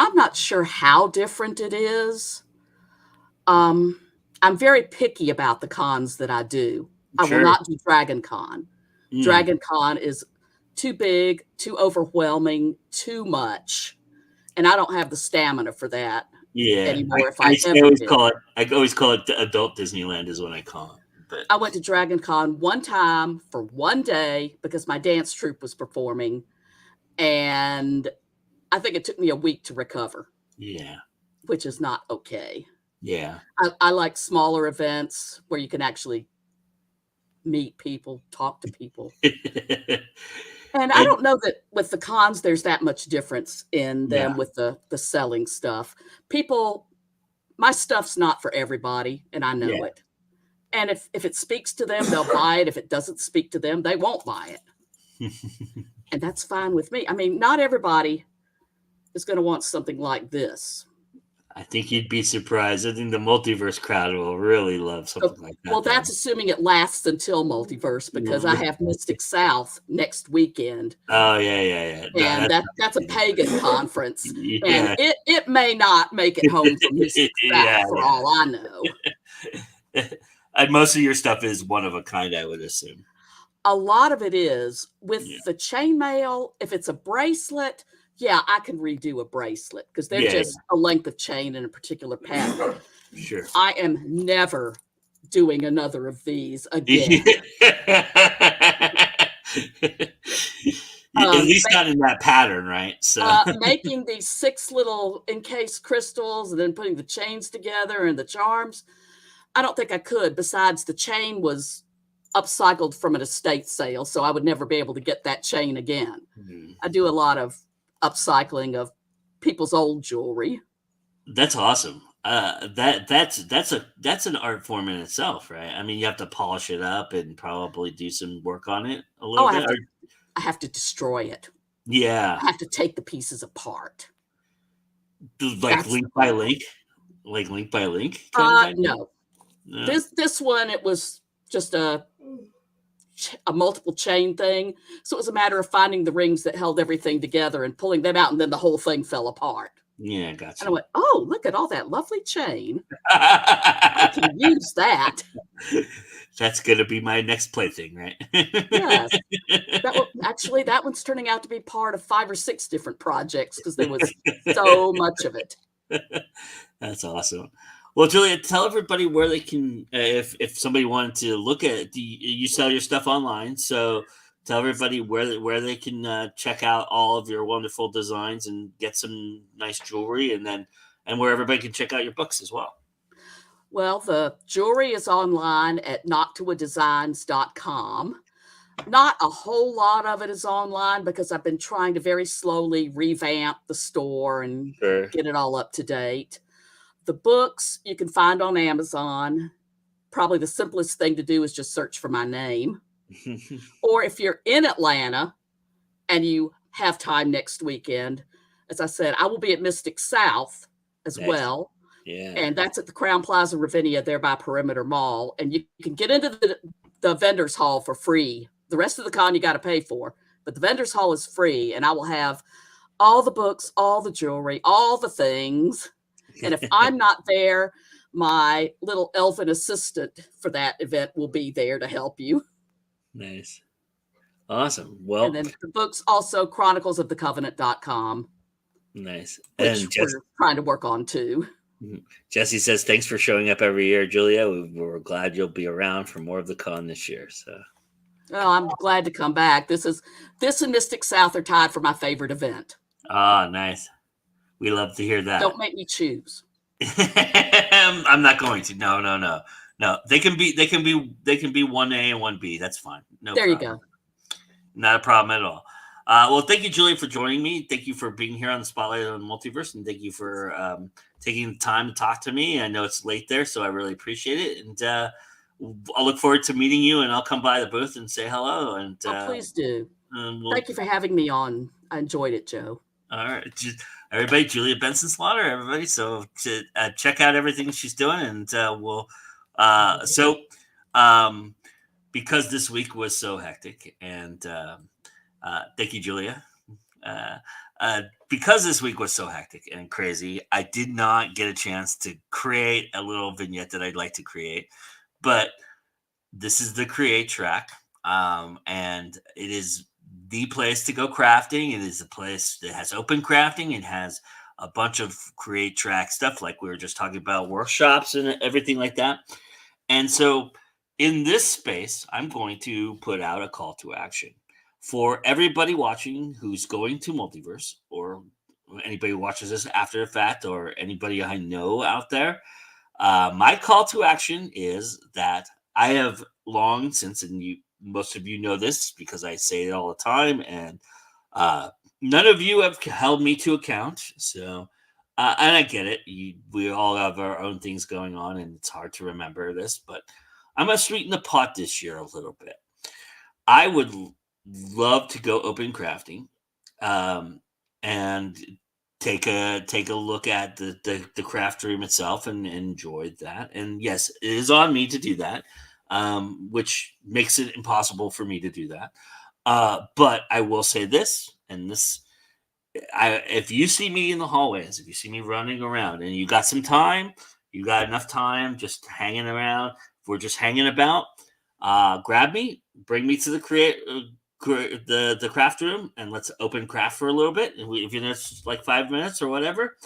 S9: I'm not sure how different it is. I'm very picky about the cons that I do. I will not do Dragon Con. Dragon Con is too big, too overwhelming, too much. And I don't have the stamina for that anymore.
S3: I always call it adult Disneyland is what I call it. But
S9: I went to Dragon Con one time for one day because my dance troupe was performing. And I think it took me a week to recover.
S3: Yeah.
S9: Which is not okay.
S3: Yeah.
S9: I like smaller events where you can actually meet people, talk to people. And I don't know that with the cons, there's that much difference in them with the selling stuff. People, my stuff's not for everybody, and I know it. And if it speaks to them, they'll buy it. If it doesn't speak to them, they won't buy it. And that's fine with me. I mean, not everybody is going to want something like this.
S3: I think you'd be surprised. I think the Multiverse crowd will really love something like that.
S9: Well, that's assuming it lasts until Multiverse, because I have Mystic South next weekend.
S3: Oh, yeah.
S9: No, and that's a pagan conference. And it may not make it home from Mystic South for all I know.
S3: And most of your stuff is one of a kind, I would assume.
S9: A lot of it is. With the chainmail, if it's a bracelet, I can redo a bracelet because they're just a length of chain in a particular pattern.
S3: Sure.
S9: I am never doing another of these again.
S3: At least not in that pattern, right? So
S9: making these 6 little encased crystals and then putting the chains together and the charms, I don't think I could. Besides, the chain was upcycled from an estate sale, so I would never be able to get that chain again. I do a lot of upcycling of people's old jewelry.
S3: That's awesome. That's an art form in itself, right? I mean, you have to polish it up and probably do some work on it a little bit.
S9: I have to destroy it.
S3: Yeah.
S9: I have to take the pieces apart.
S3: Like link by link? Like link by link?
S9: No. This one, it was just a multiple chain thing. So it was a matter of finding the rings that held everything together and pulling them out, and then the whole thing fell apart.
S3: Yeah, gotcha.
S9: And I went, oh, look at all that lovely chain. I can use that.
S3: That's going to be my next plaything, right?
S9: Yes. That one's turning out to be part of 5 or 6 different projects because there was so much of it.
S3: That's awesome. Well, Julia, tell everybody where they can, if somebody wanted to look at it, you sell your stuff online. So tell everybody where they can check out all of your wonderful designs and get some nice jewelry, and where everybody can check out your books as well.
S9: Well, the jewelry is online at noctuadesigns.com. Not a whole lot of it is online because I've been trying to very slowly revamp the store and get it all up to date. The books you can find on Amazon. Probably the simplest thing to do is just search for my name. Or if you're in Atlanta and you have time next weekend, as I said, I will be at Mystic South as well.
S3: Yeah.
S9: And that's at the Crown Plaza Ravinia there by Perimeter Mall. And you can get into the vendor's hall for free. The rest of the con you got to pay for. But the vendor's hall is free. And I will have all the books, all the jewelry, all the things. And if I'm not there, my little elfin assistant for that event will be there to help you.
S3: Nice. Awesome. Well,
S9: and then the book's also chroniclesofthecovenant.com.
S3: Nice.
S9: Which we're trying to work on too.
S3: Jesse says, thanks for showing up every year, Julia. We're glad you'll be around for more of the con this year. So
S9: I'm glad to come back. This and Mystic South are tied for my favorite event.
S3: Ah, nice. We love to hear that.
S9: Don't make me choose.
S3: I'm not going to. No. They can be 1A and 1B. That's fine. No
S9: there
S3: problem.
S9: You go.
S3: Not a problem at all. Well, thank you, Julia, for joining me. Thank you for being here on the Spotlight on Multiverse, and thank you for taking the time to talk to me. I know it's late there, so I really appreciate it. And I'll look forward to meeting you, and I'll come by the booth and say hello. And
S9: please do. Thank you for having me on. I enjoyed it, Joe.
S3: All right. Everybody, Julia Benson Slaughter, everybody. So check out everything she's doing, and because this week was so hectic, and thank you, Julia. because this week was so hectic and crazy, I did not get a chance to create a little vignette that I'd like to create. But this is the create track, and it is the place to go crafting. It is a place that has open crafting. It has a bunch of create track stuff, like we were just talking about, workshops and everything like that. And so in this space, I'm going to put out a call to action for everybody watching who's going to Multiverse, or anybody who watches this after the fact, or anybody I know out there. My call to action is that I have long since, and most of you know this because I say it all the time, and none of you have held me to account. So, and I get it. We all have our own things going on, and it's hard to remember this, but I'm going to sweeten the pot this year a little bit. I would love to go open crafting, and take a look at the craft room itself and enjoy that. And yes, it is on me to do that, which makes it impossible for me to do that. But I will say this, and this, if you see me in the hallways, if you see me running around and you got some time, you got enough time just hanging around, if we're just hanging about, grab me, bring me to the craft room, and let's open craft for a little bit. If it's like 5 minutes or whatever.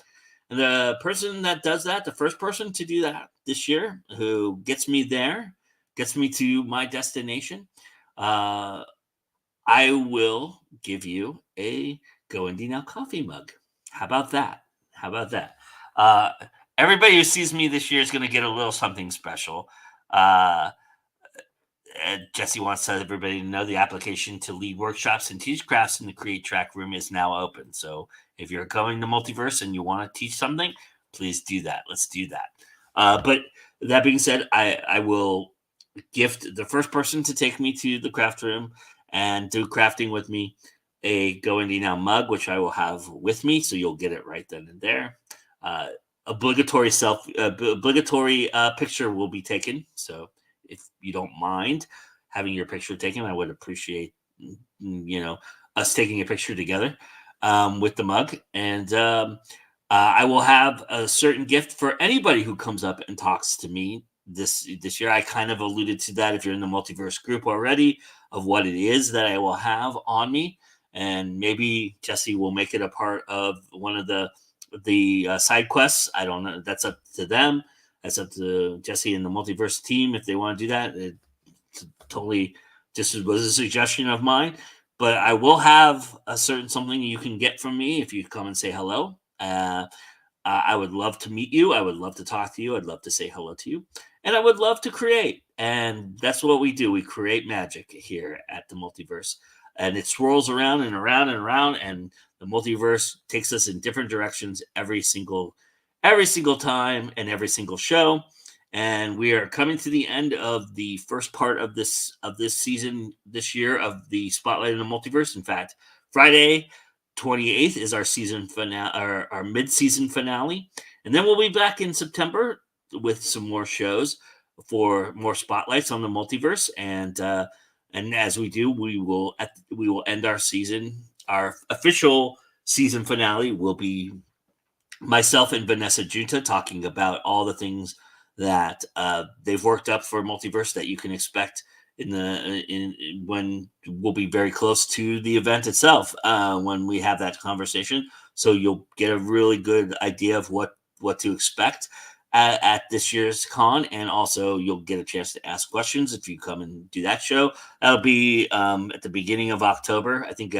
S3: And the person that does that, the first person to do that this year, who gets me there, gets me to my destination, I will give you a Go Indie Now coffee mug. How about that? Everybody who sees me this year is going to get a little something special. Jesse wants everybody to know the application to lead workshops and teach crafts in the Create Track room is now open. So if you're going to Multiverse and you want to teach something, please do that. Let's do that. But that being said, I will gift the first person to take me to the craft room and do crafting with me a Go Indie Now mug, which I will have with me, so you'll get it right then and there. Obligatory picture will be taken. So if you don't mind having your picture taken, I would appreciate, us taking a picture together with the mug. And I will have a certain gift for anybody who comes up and talks to me this year. I kind of alluded to that if you're in the Multiverse group already, of what it is that I will have on me. And maybe Jesse will make it a part of one of the side quests. I don't know. That's up to them. That's up to Jesse and the Multiverse team if they want to do that. It totally just was a suggestion of mine. But I will have a certain something you can get from me if you come and say hello. I would love to meet you. I would love to talk to you. I'd love to say hello to you. And I would love to create. And that's what we do. We create magic here at the Multiverse. And it swirls around and around and around. And the Multiverse takes us in different directions every single time and every single show. And we are coming to the end of the first part of this season this year of the Spotlight in the Multiverse. In fact, Friday 28th is our season finale, our mid-season finale. And then we'll be back in September with some more shows for more spotlights on the Multiverse. And as we do, we will end our season. Our official season finale will be myself and Vanessa Junta talking about all the things that they've worked up for Multiverse that you can expect when we'll be very close to the event itself when we have that conversation. So you'll get a really good idea of what to expect at this year's con, and also you'll get a chance to ask questions if you come and do that show. That'll be at the beginning of October. I think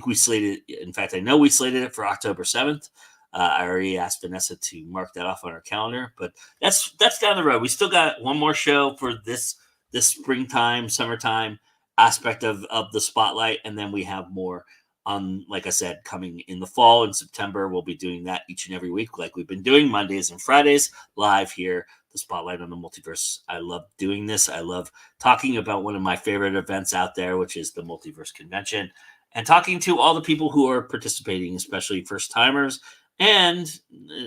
S3: we slated. In fact, I know we slated it for October 7th. I already asked Vanessa to mark that off on our calendar, but that's down the road. We still got one more show for this springtime, summertime aspect of the spotlight, and then we have more on, like I said, coming in the fall. In September, we'll be doing that each and every week, like we've been doing Mondays and Fridays live here, the Spotlight on the Multiverse. I love doing this. I love talking about one of my favorite events out there, which is the Multiverse Convention, and talking to all the people who are participating, especially first timers and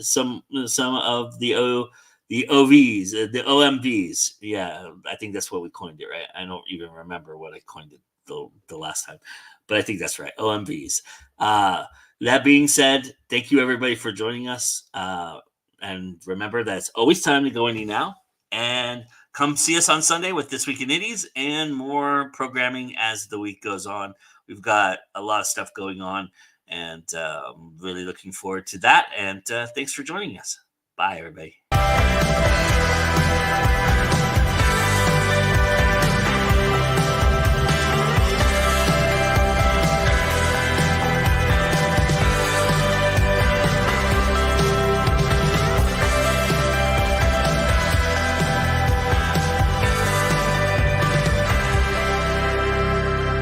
S3: some of the OVs, the OMVs. Yeah, I think that's what we coined it, right? I don't even remember what I coined it the last time, but I think that's right. OMVs. That being said, thank you everybody for joining us. And remember that it's always time to go indie now. And come see us on Sunday with This Week in Indies and more programming as the week goes on. We've got a lot of stuff going on, and I'm really looking forward to that. And thanks for joining us. Bye, everybody.